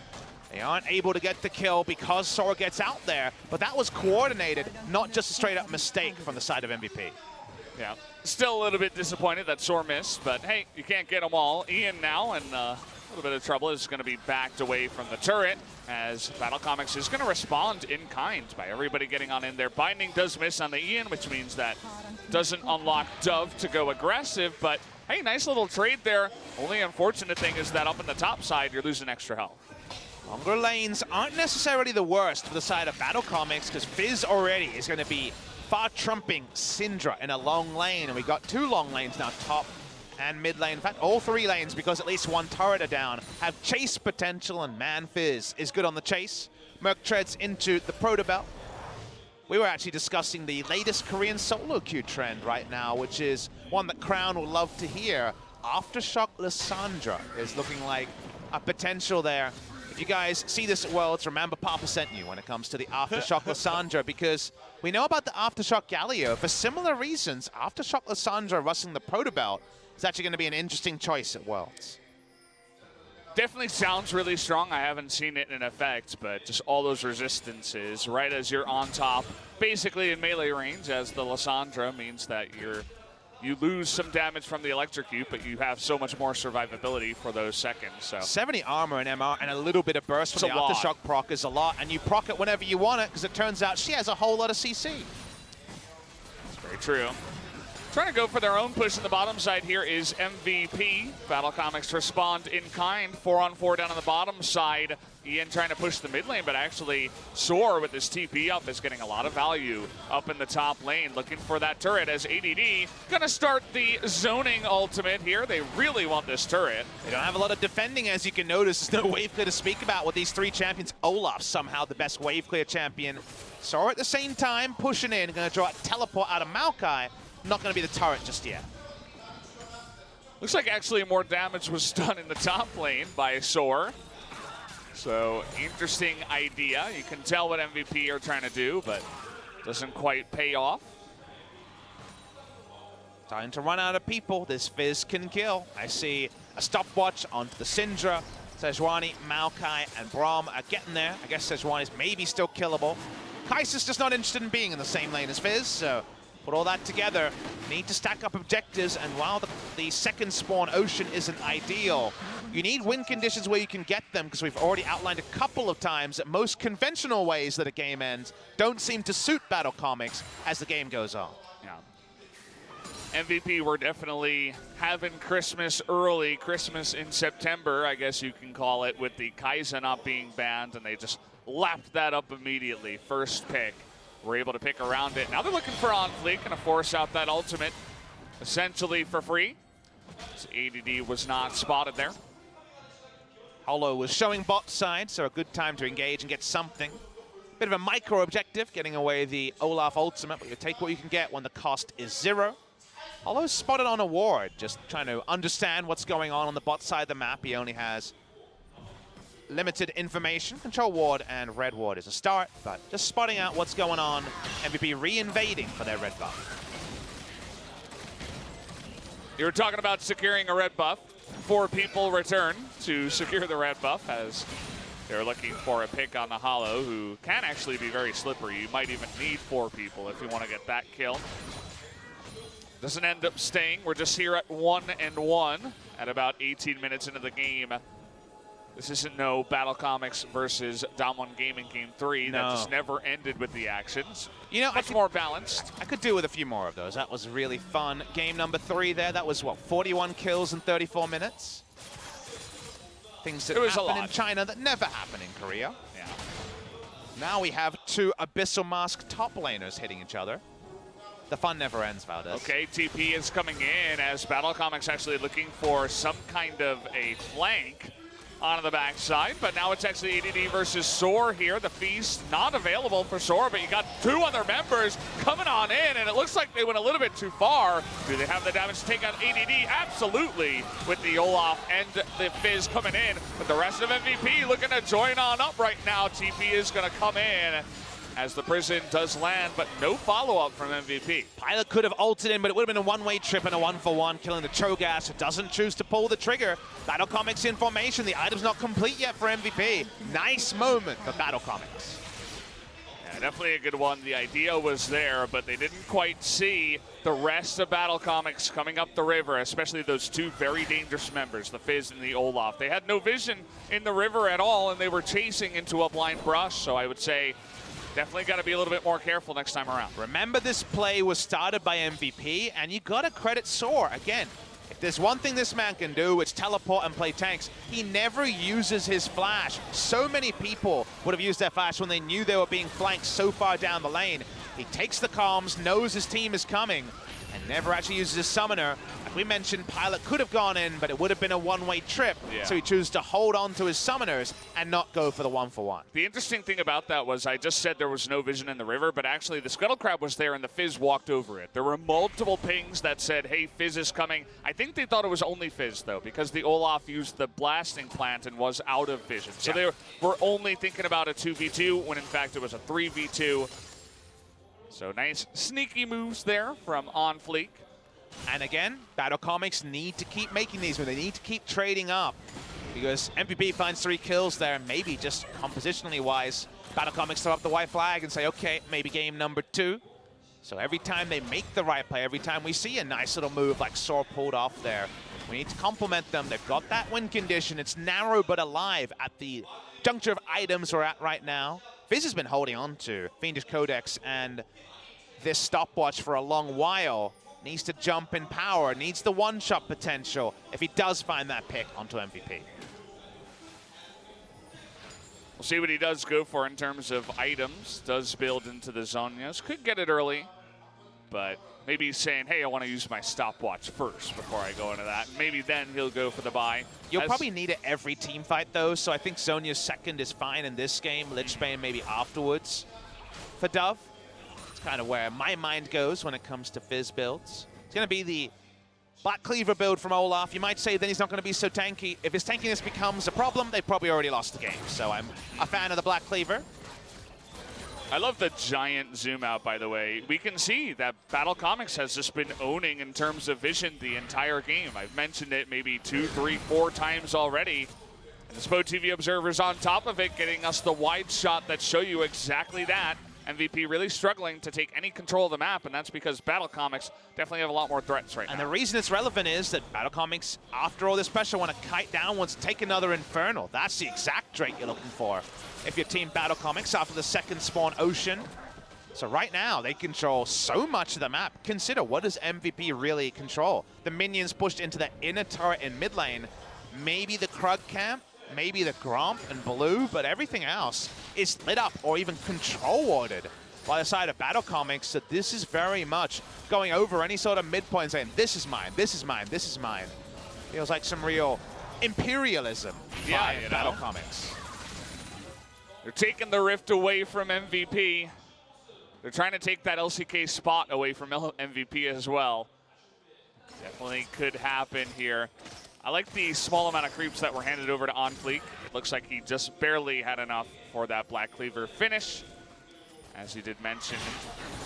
[SPEAKER 2] They aren't able to get the kill because Sora gets out there, but that was coordinated, not just a straight-up mistake from the side of MVP.
[SPEAKER 1] Yeah, still a little bit disappointed that Sora missed, but hey, you can't get them all. Ian now, and a little bit of trouble, is going to be backed away from the turret, as Battlecomics is going to respond in kind by everybody getting on in there. Binding does miss on the Ian, which means that doesn't unlock Dove to go aggressive, but hey, nice little trade there. Only unfortunate thing is that up in the top side, you're losing extra health.
[SPEAKER 2] Longer lanes aren't necessarily the worst for the side of Battlecomics, because Fizz already is going to be far trumping Syndra in a long lane, and we got 2 long lanes now, top and mid lane. In fact, all 3 lanes, because at least 1 turret are down, have chase potential, and man, Fizz is good on the chase. Merc treads into the Protobelt. We were actually discussing the latest Korean solo queue trend right now, which is one that Crown will love to hear. Aftershock Lissandra is looking like a potential there. If you guys see this at Worlds, remember Papa sent you when it comes to the Aftershock Lissandra, because we know about the Aftershock Galio. For similar reasons, Aftershock Lissandra rustling the Protobelt is actually going to be an interesting choice at Worlds.
[SPEAKER 1] Definitely sounds really strong. I haven't seen it in effect, but just all those resistances right as you're on top, basically in melee range, as the Lissandra means that you lose some damage from the electrocute, but you have so much more survivability for those seconds. So
[SPEAKER 2] 70 armor and MR and a little bit of burst from the Aftershock proc is a lot, and you proc it whenever you want it, because it turns out she has a whole lot of CC.
[SPEAKER 1] That's very true. Trying to go for their own push in the bottom side here is MVP. Battlecomics respond in kind. 4-on-4 down on the bottom side. Ian trying to push the mid lane, but actually Soar with his TP up is getting a lot of value up in the top lane. Looking for that turret as ADD going to start the zoning ultimate here. They really want this turret.
[SPEAKER 2] They don't have a lot of defending, as you can notice. There's no wave clear to speak about with these 3 champions. Olaf somehow the best wave clear champion. Soar at the same time pushing in, going to draw a teleport out of Maokai. Not going to be the turret just yet.
[SPEAKER 1] Looks like actually more damage was done in the top lane by Soar. So interesting idea. You can tell what MVP are trying to do, but doesn't quite pay off.
[SPEAKER 2] Starting to run out of people. This Fizz can kill. I see a stopwatch onto the Syndra. Sejuani, Maokai, and Braum are getting there. I guess Sejuani's maybe still killable. Kai'Sa's just not interested in being in the same lane as Fizz, so put all that together, need to stack up objectives, and while the second spawn Ocean isn't ideal, you need win conditions where you can get them, because we've already outlined a couple of times that most conventional ways that a game ends don't seem to suit Battlecomics as the game goes on.
[SPEAKER 1] Yeah. MVP, we're definitely having Christmas early, Christmas in September, I guess you can call it, with the Kai'Sa not being banned, and they just lapped that up immediately. First pick. We're able to pick around it. Now they're looking for on fleek, going to force out that ultimate essentially for free. So ADD was not spotted there.
[SPEAKER 2] Holo was showing bot side, so a good time to engage and get something. Bit of a micro objective, getting away the Olaf ultimate, but you take what you can get when the cost is 0. Holo's spotted on a ward, just trying to understand what's going on the bot side of the map. He only has limited information. Control ward and red ward is a start, but just spotting out what's going on. MVP re-invading for their red buff.
[SPEAKER 1] You were talking about securing a red buff. 4 people return to secure the red buff, as they're looking for a pick on the Holo, who can actually be very slippery. You might even need 4 people if you want to get that kill. Doesn't end up staying. We're just here at 1-1 at about 18 minutes into the game. This isn't no Battlecomics versus Damwon Gaming Game 3. That just never ended with the actions.
[SPEAKER 2] You know,
[SPEAKER 1] much more balanced.
[SPEAKER 2] I could do with a few more of those. That was really fun. Game number 3 there. That was, what, 41 kills in 34 minutes? Things that happen in China that never happen in Korea.
[SPEAKER 1] Yeah.
[SPEAKER 2] Now we have 2 Abyssal Mask top laners hitting each other. The fun never ends, Valdez.
[SPEAKER 1] Okay, TP is coming in as Battlecomics actually looking for some kind of a flank. on the backside, but now it's actually ADD versus Soar here. The feast not available for Soar, but you got two other members coming on in, and it looks like they went a little bit too far. Do they have the damage to take out ADD? Absolutely, with the Olaf and the Fizz coming in, but the rest of MVP looking to join on up right now. TP is going to come in as the prison does land, but no follow-up from MVP.
[SPEAKER 2] Pilot could have ulted in, but it would have been a one-way trip and a 1-for-1, killing the Cho'Gath, who doesn't choose to pull the trigger. Battlecomics in formation. The item's not complete yet for MVP. Nice moment for Battlecomics.
[SPEAKER 1] Yeah, definitely a good one. The idea was there, but they didn't quite see the rest of Battlecomics coming up the river, especially those two very dangerous members, the Fizz and the Olaf. They had no vision in the river at all, and they were chasing into a blind brush, so I would say definitely got to be a little bit more careful next time around.
[SPEAKER 2] Remember, this play was started by MVP, and you got to credit Soar. Again, if there's one thing this man can do, it's teleport and play tanks. He never uses his flash. So many people would have used their flash when they knew they were being flanked so far down the lane. He takes the comms, knows his team is coming, and never actually uses his summoner. Like we mentioned, Pilot could have gone in, but it would have been a one-way trip.
[SPEAKER 1] Yeah.
[SPEAKER 2] So he chose to hold on to his summoners and not go for the 1-for-1.
[SPEAKER 1] The interesting thing about that was I just said there was no vision in the river, but actually the Scuttle Crab was there and the Fizz walked over it. There were multiple pings that said, hey, Fizz is coming. I think they thought it was only Fizz, though, because the Olaf used the blasting plant and was out of vision. So they were only thinking about a 2v2 when, in fact, it was a 3v2. So nice sneaky moves there from On Fleek.
[SPEAKER 2] And again, Battlecomics need to keep making these, they need to keep trading up. Because MVP finds 3 kills there, maybe just compositionally wise, Battlecomics throw up the white flag and say, okay, maybe game number 2. So every time they make the right play, every time we see a nice little move like Soar pulled off there, we need to compliment them. They've got that win condition. It's narrow but alive at the juncture of items we're at right now. Fizz has been holding on to Fiendish Codex and this stopwatch for a long while. Needs to jump in power, needs the one-shot potential if he does find that pick onto MVP.
[SPEAKER 1] We'll see what he does go for in terms of items. Does build into the Zhonya's. Could get it early, but maybe he's saying, hey, I want to use my stopwatch first before I go into that. Maybe then he'll go for the buy.
[SPEAKER 2] You'll probably need it every team fight, though, so I think Zhonya's second is fine in this game. Lichbane maybe afterwards for Dove. Kind of where my mind goes when it comes to Fizz builds. It's going to be the Black Cleaver build from Olaf. You might say then he's not going to be so tanky. If his tankiness becomes a problem, they've probably already lost the game. So I'm a fan of the Black Cleaver.
[SPEAKER 1] I love the giant zoom out, by the way. We can see that Battlecomics has just been owning in terms of vision the entire game. I've mentioned it maybe 2, 3, 4 times already. And the Spo TV observers on top of it, getting us the wide shot that show you exactly that. MVP really struggling to take any control of the map, and that's because Battlecomics definitely have a lot more threats right now.
[SPEAKER 2] And the reason it's relevant is that Battlecomics, after all this pressure, want to kite downwards, take another Infernal. That's the exact trait you're looking for if you're Team Battlecomics after the second spawn Ocean. So right now, they control so much of the map. Consider, what does MVP really control? The minions pushed into the inner turret in mid lane, maybe the Krug camp, maybe the Gromp and Blue, but everything else is lit up or even control warded by the side of Battlecomics. So this is very much going over any sort of midpoint saying, this is mine, this is mine, this is mine. Feels like some real imperialism by Battlecomics.
[SPEAKER 1] They're taking the rift away from MVP. They're trying to take that LCK spot away from MVP as well. Definitely could happen here. I like the small amount of creeps that were handed over to On Fleek. It looks like he just barely had enough for that Black Cleaver finish, as you did mention.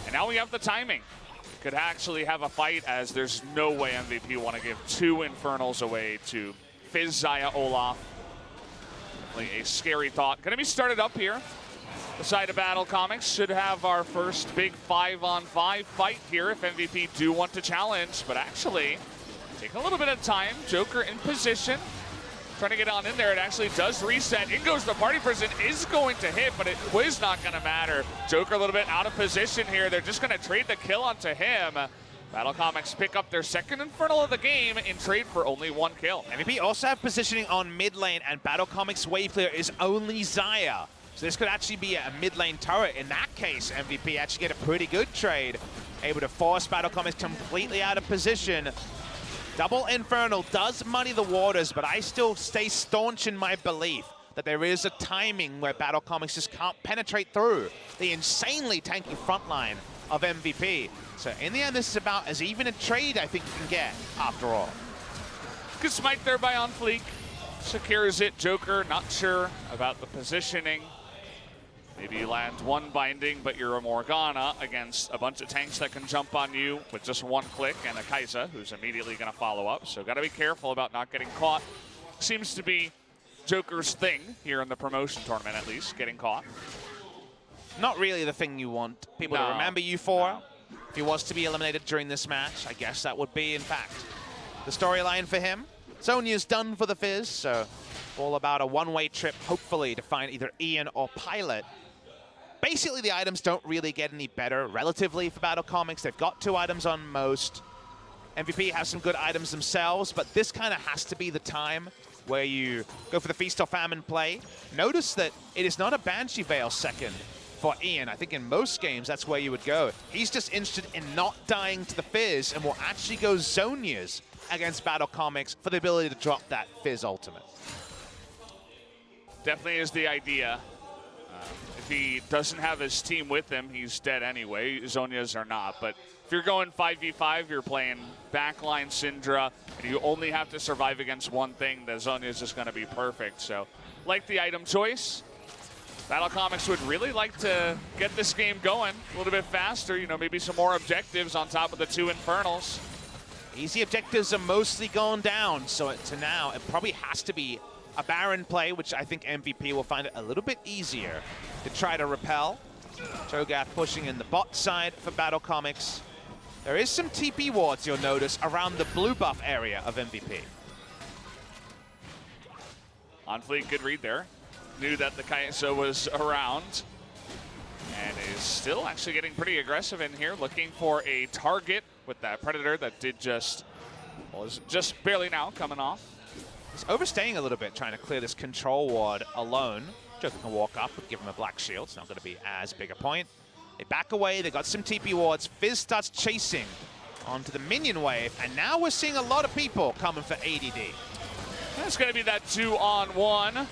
[SPEAKER 1] And now we have the timing. We could actually have a fight, as there's no way MVP want to give 2 Infernals away to Fizz, Xayah, Olaf. Definitely a scary thought. Going to be started up here. The side of Battlecomics should have our first big 5-on-5 fight here if MVP do want to challenge, but actually taking a little bit of time. Joker in position, trying to get on in there. It actually does reset. In goes the party person, is going to hit, but it was not going to matter. Joker a little bit out of position here. They're just going to trade the kill onto him. Battlecomics pick up their second Infernal of the game in trade for only 1 kill.
[SPEAKER 2] MVP also have positioning on mid lane, and Battlecomics wave clear is only Xayah. So this could actually be a mid lane turret. In that case, MVP actually get a pretty good trade. Able to force Battlecomics completely out of position. Double Infernal does muddy the waters, but I still stay staunch in my belief that there is a timing where Battlecomics just can't penetrate through the insanely tanky front line of MVP. So in the end, this is about as even a trade I think you can get after all.
[SPEAKER 1] Good smite there by FLICKR. Secures it. Joker not sure about the positioning. Maybe you land one binding, but you're a Morgana against a bunch of tanks that can jump on you with just one click, and a Kai'Sa who's immediately going to follow up. So got to be careful about not getting caught. Seems to be Joker's thing here in the promotion tournament, at least, getting caught.
[SPEAKER 2] Not really the thing you want people to remember you for.
[SPEAKER 1] No.
[SPEAKER 2] If he was to be eliminated during this match, I guess that would be, in fact, the storyline for him. Zhonya's done for the Fizz, so all about a one-way trip, hopefully, to find either Ian or Pilot. Basically, the items don't really get any better relatively for Battlecomics. They've got 2 items on most. MVP has some good items themselves, but this kind of has to be the time where you go for the Feast or Famine play. Notice that it is not a Banshee Veil second for Ian. I think in most games, that's where you would go. He's just interested in not dying to the Fizz and will actually go Zhonya's against Battlecomics for the ability to drop that Fizz ultimate.
[SPEAKER 1] Definitely is the idea. If he doesn't have his team with him, he's dead anyway. Zhonya's are not. But if you're going 5v5, you're playing backline Syndra, and you only have to survive against one thing, the Zhonya's just going to be perfect. So, like the item choice, Battlecomics would really like to get this game going a little bit faster. You know, maybe some more objectives on top of the 2 Infernals.
[SPEAKER 2] Easy objectives are mostly gone down, so to now, it probably has to be a Baron play, which I think MVP will find it a little bit easier to try to repel. Cho'Gath pushing in the bot side for Battlecomics. There is some TP wards, you'll notice, around the blue buff area of MVP.
[SPEAKER 1] FLICKR, good read there. Knew that the Kai'Sa was around. And is still actually getting pretty aggressive in here, looking for a target with that Predator that did just, well, is just barely now coming off.
[SPEAKER 2] He's overstaying a little bit, trying to clear this control ward alone. Joker can walk up and give him a black shield. It's not going to be as big a point. They back away. They got some TP wards. Fizz starts chasing onto the minion wave. And now we're seeing a lot of people coming for ADD.
[SPEAKER 1] It's going to be that 2-on-1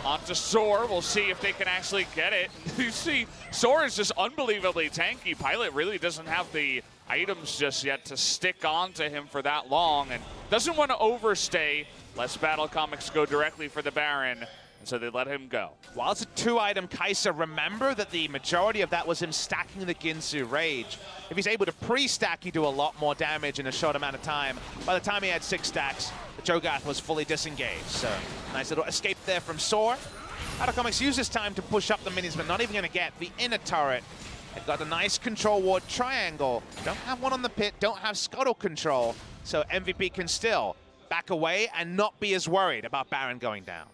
[SPEAKER 1] onto Soar. We'll see if they can actually get it. You see, Soar is just unbelievably tanky. Pilot really doesn't have the items just yet to stick on to him for that long and doesn't want to overstay. Lets Battlecomics go directly for the Baron, and so they let him go. While
[SPEAKER 2] it's a 2-item Kai'Sa, remember that the majority of that was him stacking the Ginsu Rage. If he's able to pre-stack, he'd do a lot more damage in a short amount of time. By the time he had 6 stacks, the Cho'Gath was fully disengaged. So, nice little escape there from Soar. Battlecomics use this time to push up the minions, but not even going to get the inner turret. They've got a nice control ward triangle. Don't have one on the pit, don't have scuttle control, so MVP can still back away and not be as worried about Baron going down.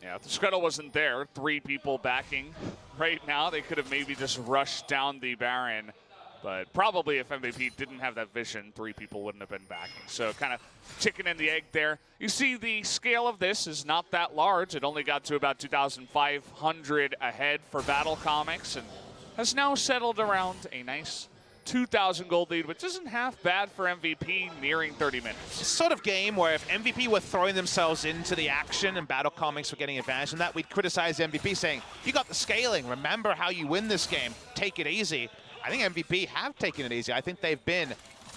[SPEAKER 1] Yeah, if the scuttle wasn't there, 3 people backing right now, they could have maybe just rushed down the Baron. But probably if MVP didn't have that vision, 3 people wouldn't have been backing. So kind of chicken and the egg there. You see the scale of this is not that large. It only got to about 2,500 ahead for Battlecomics and has now settled around a nice 2,000 gold lead, which isn't half bad for MVP nearing 30 minutes.
[SPEAKER 2] It's a sort of game where if MVP were throwing themselves into the action and Battlecomics were getting advantage in that, we'd criticize MVP saying, you got the scaling, remember how you win this game, take it easy. I think MVP have taken it easy. I think they've been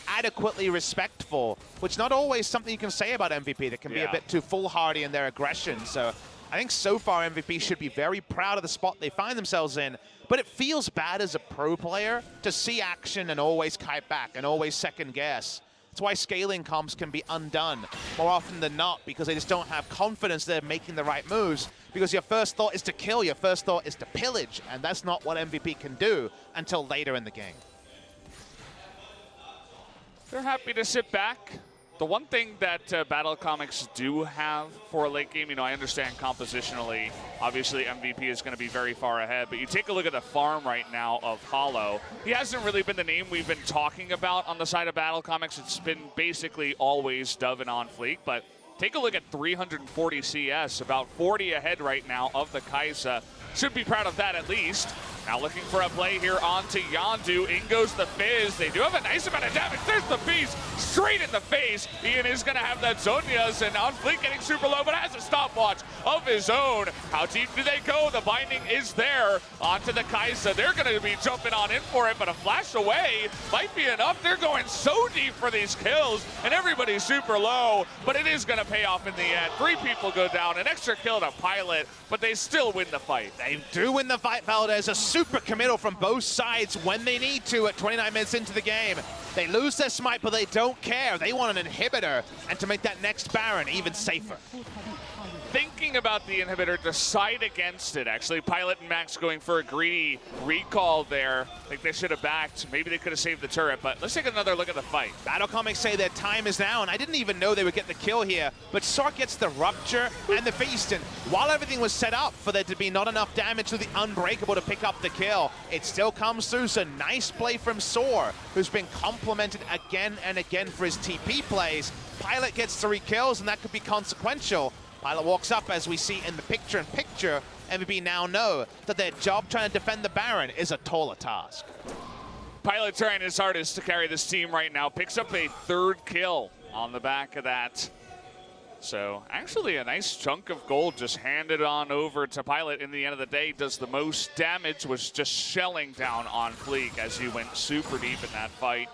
[SPEAKER 2] adequately respectful, which not always something you can say about MVP. They can be a bit too foolhardy in their aggression. So I think so far MVP should be very proud of the spot they find themselves in, but it feels bad as a pro player to see action and always kite back and always second guess. That's why scaling comps can be undone more often than not, because they just don't have confidence they're making the right moves, because your first thought is to kill, your first thought is to pillage, and that's not what MVP can do until later in the game.
[SPEAKER 1] They're happy to sit back. The one thing that Battlecomics do have for a late game, you know, I understand compositionally, obviously MVP is going to be very far ahead, but you take a look at the farm right now of Hollow. He hasn't really been the name we've been talking about on the side of Battlecomics. It's been basically always Dove and FLICKR, but take a look at 340 CS, about 40 ahead right now of the Kai'Sa. Should be proud of that at least. Now looking for a play here onto Yondu. In goes the Fizz. They do have a nice amount of damage. There's the Beast straight in the face. Ian is going to have that Zonia's, and on Fleet getting super low, but has a stopwatch of his own. How deep do they go? The binding is there onto the Kai'Sa. They're going to be jumping on in for it, but a flash away might be enough. They're going so deep for these kills, and everybody's super low, but it is going to pay off in the end. 3 people go down, an extra kill to Pilot, but they still win the fight.
[SPEAKER 2] They do win the fight, Valdez. A super committal from both sides when they need to at 29 minutes into the game. They lose their smite, but they don't care. They want an inhibitor, and to make that next Baron even safer.
[SPEAKER 1] Thinking about the inhibitor, decide against it. Actually, Pilot and Max going for a greedy recall there. I think they should have backed. Maybe they could have saved the turret, but let's take another look at the fight.
[SPEAKER 2] Battlecomics say their time is now, and I didn't even know they would get the kill here, but Sork gets the Rupture and the Feast, and while everything was set up for there to be not enough damage to the Unbreakable to pick up the kill, it still comes through, so nice play from Soar, who's been complimented again and again for his TP plays. Pilot gets 3 kills, and that could be consequential. Pilot walks up, as we see in the picture-in-picture. MVP now know that their job trying to defend the Baron is a taller task.
[SPEAKER 1] Pilot trying his hardest to carry this team right now. Picks up a 3rd kill on the back of that. So actually a nice chunk of gold just handed on over to Pilot. In the end of the day, does the most damage, was just shelling down on Fleek as he went super deep in that fight.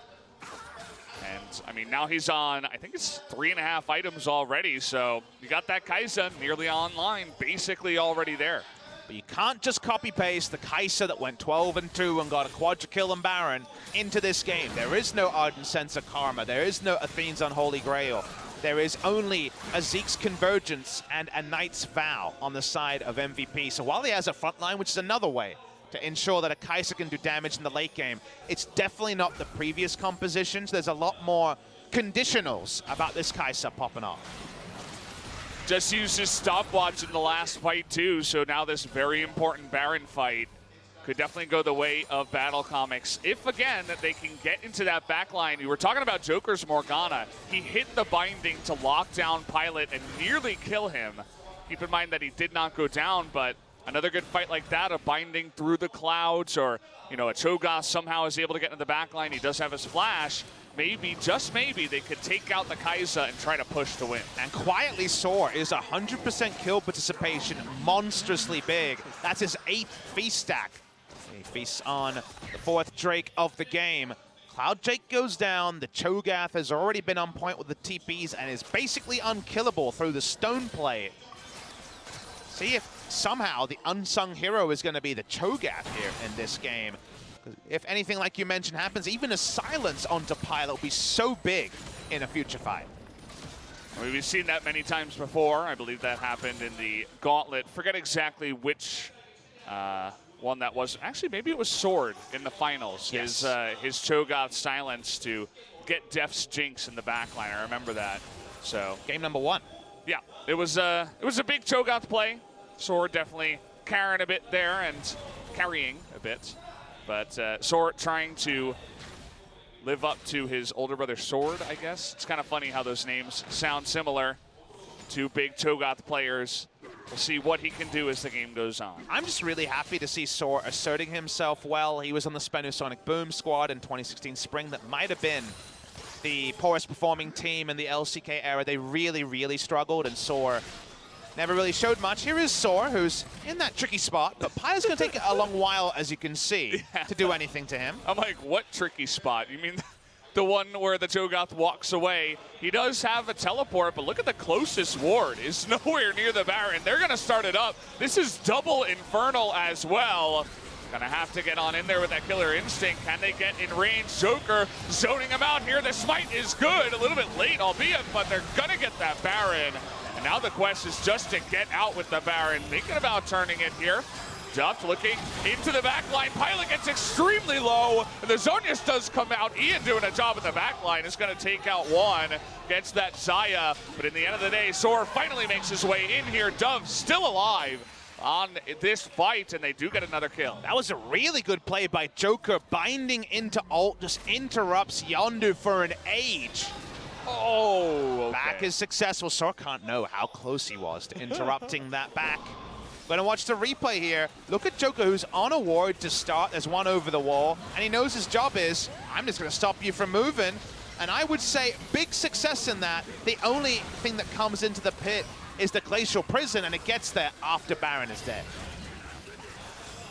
[SPEAKER 1] And, I mean, now he's on, I think it's 3.5 items already, so you got that Kai'Sa nearly online, basically already there.
[SPEAKER 2] But you can't just copy-paste the Kai'Sa that went 12-2 and got a quadra kill and Baron into this game. There is no Ardent Sense of Karma. There is no Athene's Unholy Grail. There is only a Zeke's Convergence and a Knight's Vow on the side of MVP. So while he has a frontline, which is another way to ensure that a Kai'Sa can do damage in the late game, it's definitely not the previous compositions. There's a lot more conditionals about this Kai'Sa popping off.
[SPEAKER 1] Just used his stopwatch in the last fight too, so now this very important Baron fight could definitely go the way of Battlecomics. If, again, they can get into that back line. We were talking about Joker's Morgana. He hit the binding to lock down Pilot and nearly kill him. Keep in mind that he did not go down, but another good fight like that, a binding through the clouds, or, you know, a Cho'Gath somehow is able to get into the back line. He does have his flash. Maybe, just maybe, they could take out the Kai'Sa and try to push to win.
[SPEAKER 2] And quietly, Soar is 100% kill participation, monstrously big. That's his 8th feast stack. He feasts on the 4th Drake of the game. Cloud Drake goes down. The Cho'Gath has already been on point with the TPs and is basically unkillable through the stone play. See if somehow the unsung hero is going to be the Cho'Gath here in this game. If anything like you mentioned happens, even a silence onto Pilot will be so big in a future fight.
[SPEAKER 1] We've seen that many times before. I believe that happened in the Gauntlet. Forget exactly which one that was. Actually, maybe it was Sword in the finals.
[SPEAKER 2] Yes.
[SPEAKER 1] His Cho'Gath silence to get Def's Jinx in the backline. I remember that. So
[SPEAKER 2] Game number 1.
[SPEAKER 1] yeah, it was a big Cho'Gath play. Sword definitely carrying a bit there and carrying a bit. But Sword trying to live up to his older brother Sword, I guess. It's kind of funny how those names sound similar. 2 big Cho'Gath players. We'll see what he can do as the game goes on.
[SPEAKER 2] I'm just really happy to see Soar asserting himself well. He was on the Sonic Boom squad in 2016 spring. That might have been the poorest performing team in the LCK era. They really, really struggled, and Soar never really showed much. Here is Soar, who's in that tricky spot, but Pilot's going to take a long while, as you can see, to do anything to him.
[SPEAKER 1] I'm like, what tricky spot? You mean the one where the Cho'Gath walks away? He does have a teleport, but look at the closest ward. Is nowhere near the Baron. They're going to start it up. This is double Infernal as well. Gonna have to get on in there with that killer instinct. Can they get in range? Joker zoning him out here. The smite is good. A little bit late, albeit, but they're gonna get that Baron. And now the quest is just to get out with the Baron. Thinking about turning it here. Duff looking into the back line. Pilot gets extremely low. And the Zonius does come out. Ian doing a job in the back line is going to take out one. Gets that Zaya. But in the end of the day, Soar finally makes his way in here. Dove still alive on this fight, and they do get another kill.
[SPEAKER 2] That was a really good play by Joker. Binding into ult, just interrupts Yondu for an age.
[SPEAKER 1] Oh, okay.
[SPEAKER 2] Back is successful. Soar can't know how close he was to interrupting that back. Gonna watch the replay here. Look at Joker, who's on a ward to start. There's one over the wall, and he knows his job is, I'm just gonna stop you from moving. And I would say big success in that. The only thing that comes into the pit is the Glacial Prison, and it gets there after Baron is dead.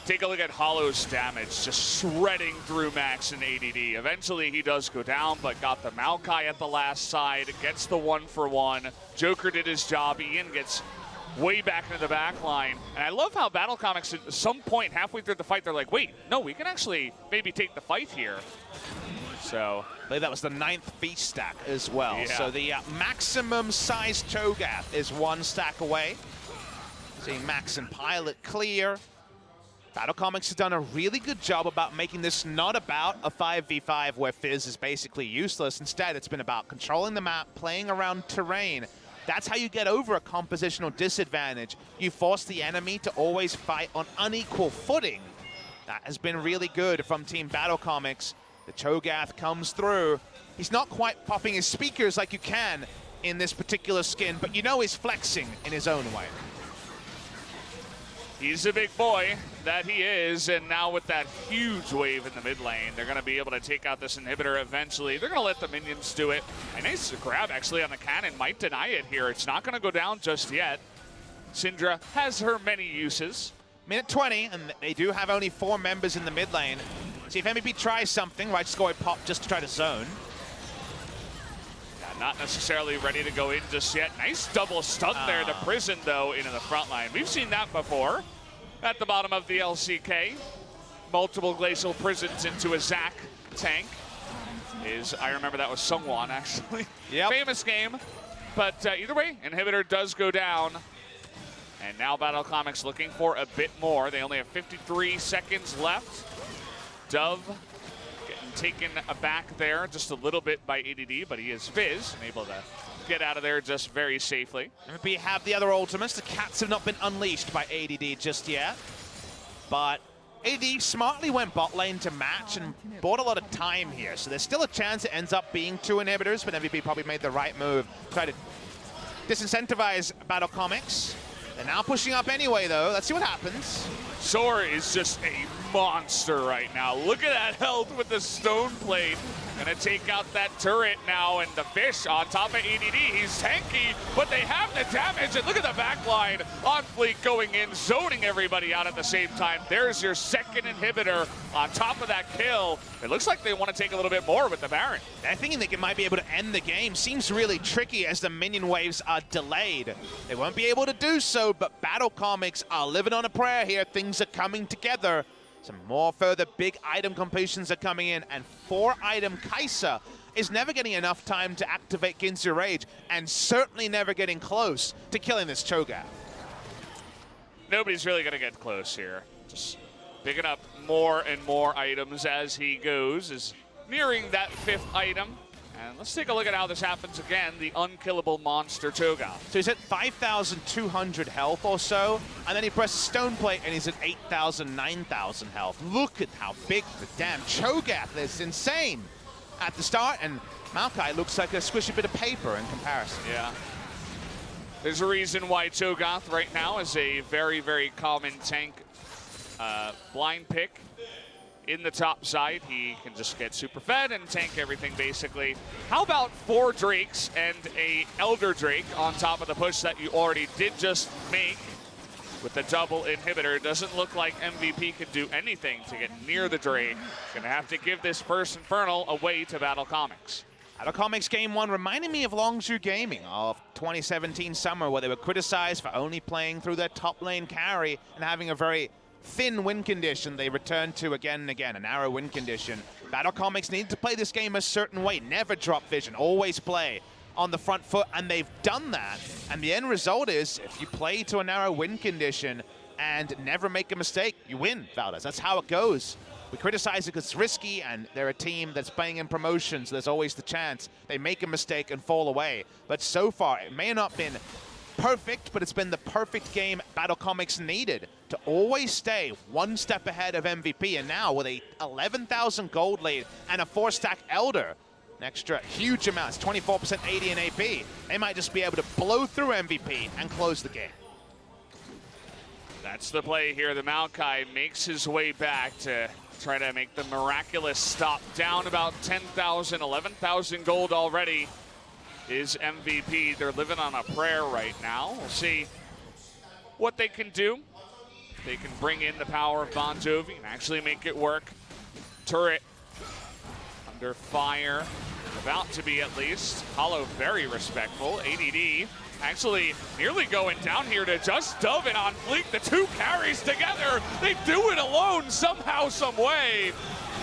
[SPEAKER 1] Take a look at Hollow's damage, just shredding through Max and ADD. Eventually he does go down, but got the Maokai at the last side, gets the 1-for-1. Joker did his job. Ian gets way back into the back line. And I love how Battlecomics at some point halfway through the fight, they're like, wait, no, we can actually maybe take the fight here. So
[SPEAKER 2] I believe that was the 9th feast stack as well.
[SPEAKER 1] Yeah.
[SPEAKER 2] So the maximum size Cho'Gath is 1 stack away. Seeing Max and Pilot clear. Battlecomics has done a really good job about making this not about a 5v5 where Fizz is basically useless. Instead, it's been about controlling the map, playing around terrain. That's how you get over a compositional disadvantage. You force the enemy to always fight on unequal footing. That has been really good from Team Battlecomics. The Cho'Gath comes through. He's not quite popping his speakers like you can in this particular skin, but you know he's flexing in his own way.
[SPEAKER 1] he's a big boy, that he is, and now with that huge wave in the mid lane, they're going to be able to take out this inhibitor eventually. They're going to let the minions do it. A nice grab, actually, on the cannon. Might deny it here. It's not going to go down just yet. Syndra has her many uses.
[SPEAKER 2] Minute 20, and they do have only 4 members in the mid lane. See if MVP tries something, right? Score pop just to try to zone.
[SPEAKER 1] Not necessarily ready to go in just yet. Nice double stun there to Prison, though, into the front line. We've seen that before at the bottom of the LCK. Multiple Glacial Prisons into a Zac tank. I remember that was Sungwon, actually.
[SPEAKER 2] Yep.
[SPEAKER 1] Famous game. But either way, inhibitor does go down. And now Battlecomics looking for a bit more. They only have 53 seconds left. Dove getting taken aback there just a little bit by ADD, but he is Fizz and able to get out of there just very safely.
[SPEAKER 2] We have the other ultimates. The cats have not been unleashed by ADD just yet. But ADD smartly went bot lane to match and bought a lot of time here. So there's still a chance it ends up being 2 inhibitors, but MVP probably made the right move. Try to disincentivize Battlecomics. They're now pushing up anyway, though. Let's see what happens.
[SPEAKER 1] Sora is just a monster right now. Look at that health with the stone plate. Gonna take out that turret now, and the fish on top of ADD. He's tanky, but they have the damage. And look at the back line on Fleek going in, zoning everybody out at the same time. There's your second inhibitor on top of that kill. It looks like they want to take a little bit more with the Baron.
[SPEAKER 2] They're thinking they might be able to end the game. Seems really tricky as the minion waves are delayed. They won't be able to do so, but Battlecomics are living on a prayer here. Things are coming together. Some more further big item completions are coming in, and 4-item Kai'Sa is never getting enough time to activate Ginsu Rage, and certainly never getting close to killing this Cho'Gath.
[SPEAKER 1] Nobody's really going to get close here. Just picking up more and more items as he goes, is nearing that 5th item. And let's take a look at how this happens again, the unkillable monster Cho'Gath.
[SPEAKER 2] So he's at 5,200 health or so, and then he presses Stone Plate and he's at 8,000, 9,000 health. Look at how big the damn Cho'Gath is. Insane at the start, and Maokai looks like a squishy bit of paper in comparison.
[SPEAKER 1] Yeah. There's a reason why Cho'Gath right now is a very, very common tank blind pick. In the top side, he can just get super fed and tank everything, basically. How about 4 Drakes and a Elder Drake on top of the push that you already did just make with the double inhibitor? Doesn't look like MVP can do anything to get near the Drake. Gonna have to give this first Infernal away to Battlecomics.
[SPEAKER 2] Battlecomics Game 1 reminded me of Longzhu Gaming of 2017 summer, where they were criticized for only playing through their top lane carry and having a very thin win condition. They returned to again and again, a narrow win condition. Battlecomics need to play this game a certain way, never drop vision, always play on the front foot, and they've done that. And the end result is, if you play to a narrow win condition and never make a mistake, you win, Valdez. That's how it goes. We criticize it because it's risky, and they're a team that's playing in promotions, so there's always the chance they make a mistake and fall away. But so far, it may not have been perfect, but it's been the perfect game Battlecomics needed to always stay 1 step ahead of MVP. And now with a 11,000 gold lead and a 4-stack Elder, an extra huge amount, it's 24% AD and AP, they might just be able to blow through MVP and close the game.
[SPEAKER 1] That's the play here. The Maokai makes his way back to try to make the miraculous stop. Down about 10,000, 11,000 gold already is MVP. They're living on a prayer right now. We'll see what they can do. They can bring in the power of Bon Jovi and actually make it work. Turret under fire, about to be at least. Hollow very respectful. ADD actually nearly going down here to just Dove and on Fleek. The two carries together. They do it alone somehow, some way.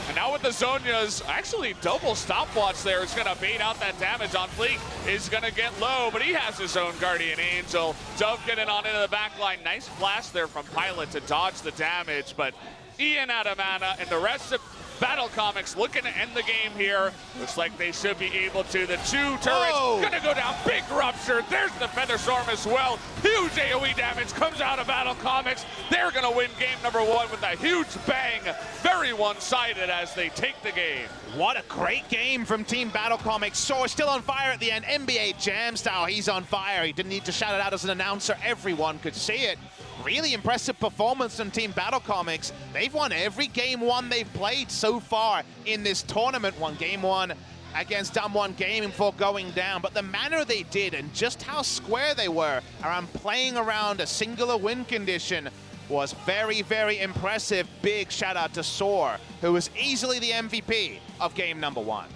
[SPEAKER 1] And now with the Zhonya's actually double stopwatch there is gonna bait out that damage on Fleek. Is gonna get low, but he has his own Guardian Angel. Dove getting on into the back line. Nice flash there from Pilot to dodge the damage, but Ian out of mana and the rest of Battlecomics looking to end the game here. Looks like they should be able to. The two turrets gonna go down. Big rupture. There's the Feather Storm as well. Huge AoE damage comes out of Battlecomics. They're gonna win game number 1 with a huge bang. Very one-sided as they take the game.
[SPEAKER 2] What a great game from Team Battlecomics. Soar still on fire at the end. NBA Jam style. He's on fire. He didn't need to shout it out as an announcer. Everyone could see it. Really impressive performance from Team Battlecomics. They've won every game 1 they've played so far in this tournament. Won game 1 against Dumb1 Gaming before going down. But the manner they did and just how square they were around playing around a singular win condition was very, very impressive. Big shout out to Soar, who was easily the MVP of game number 1.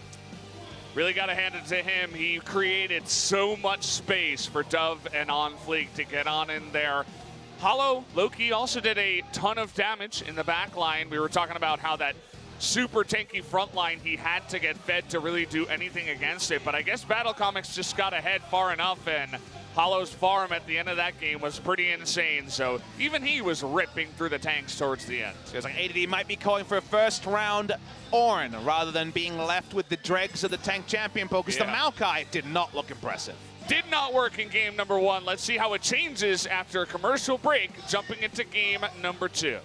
[SPEAKER 1] Really got to hand it to him. He created so much space for Dove and On Fleek to get on in there. Hollow, Loki also did a ton of damage in the back line. We were talking about how that super tanky front line he had to get fed to really do anything against it. But I guess Battlecomics just got ahead far enough, and Hollow's farm at the end of that game was pretty insane. So even he was ripping through the tanks towards the end.
[SPEAKER 2] Feels like ADD might be calling for a first round Ornn rather than being left with the dregs of the tank champion pool, because the Maokai did not look impressive.
[SPEAKER 1] Did not work in game number 1. Let's see how it changes after a commercial break, jumping into game number 2.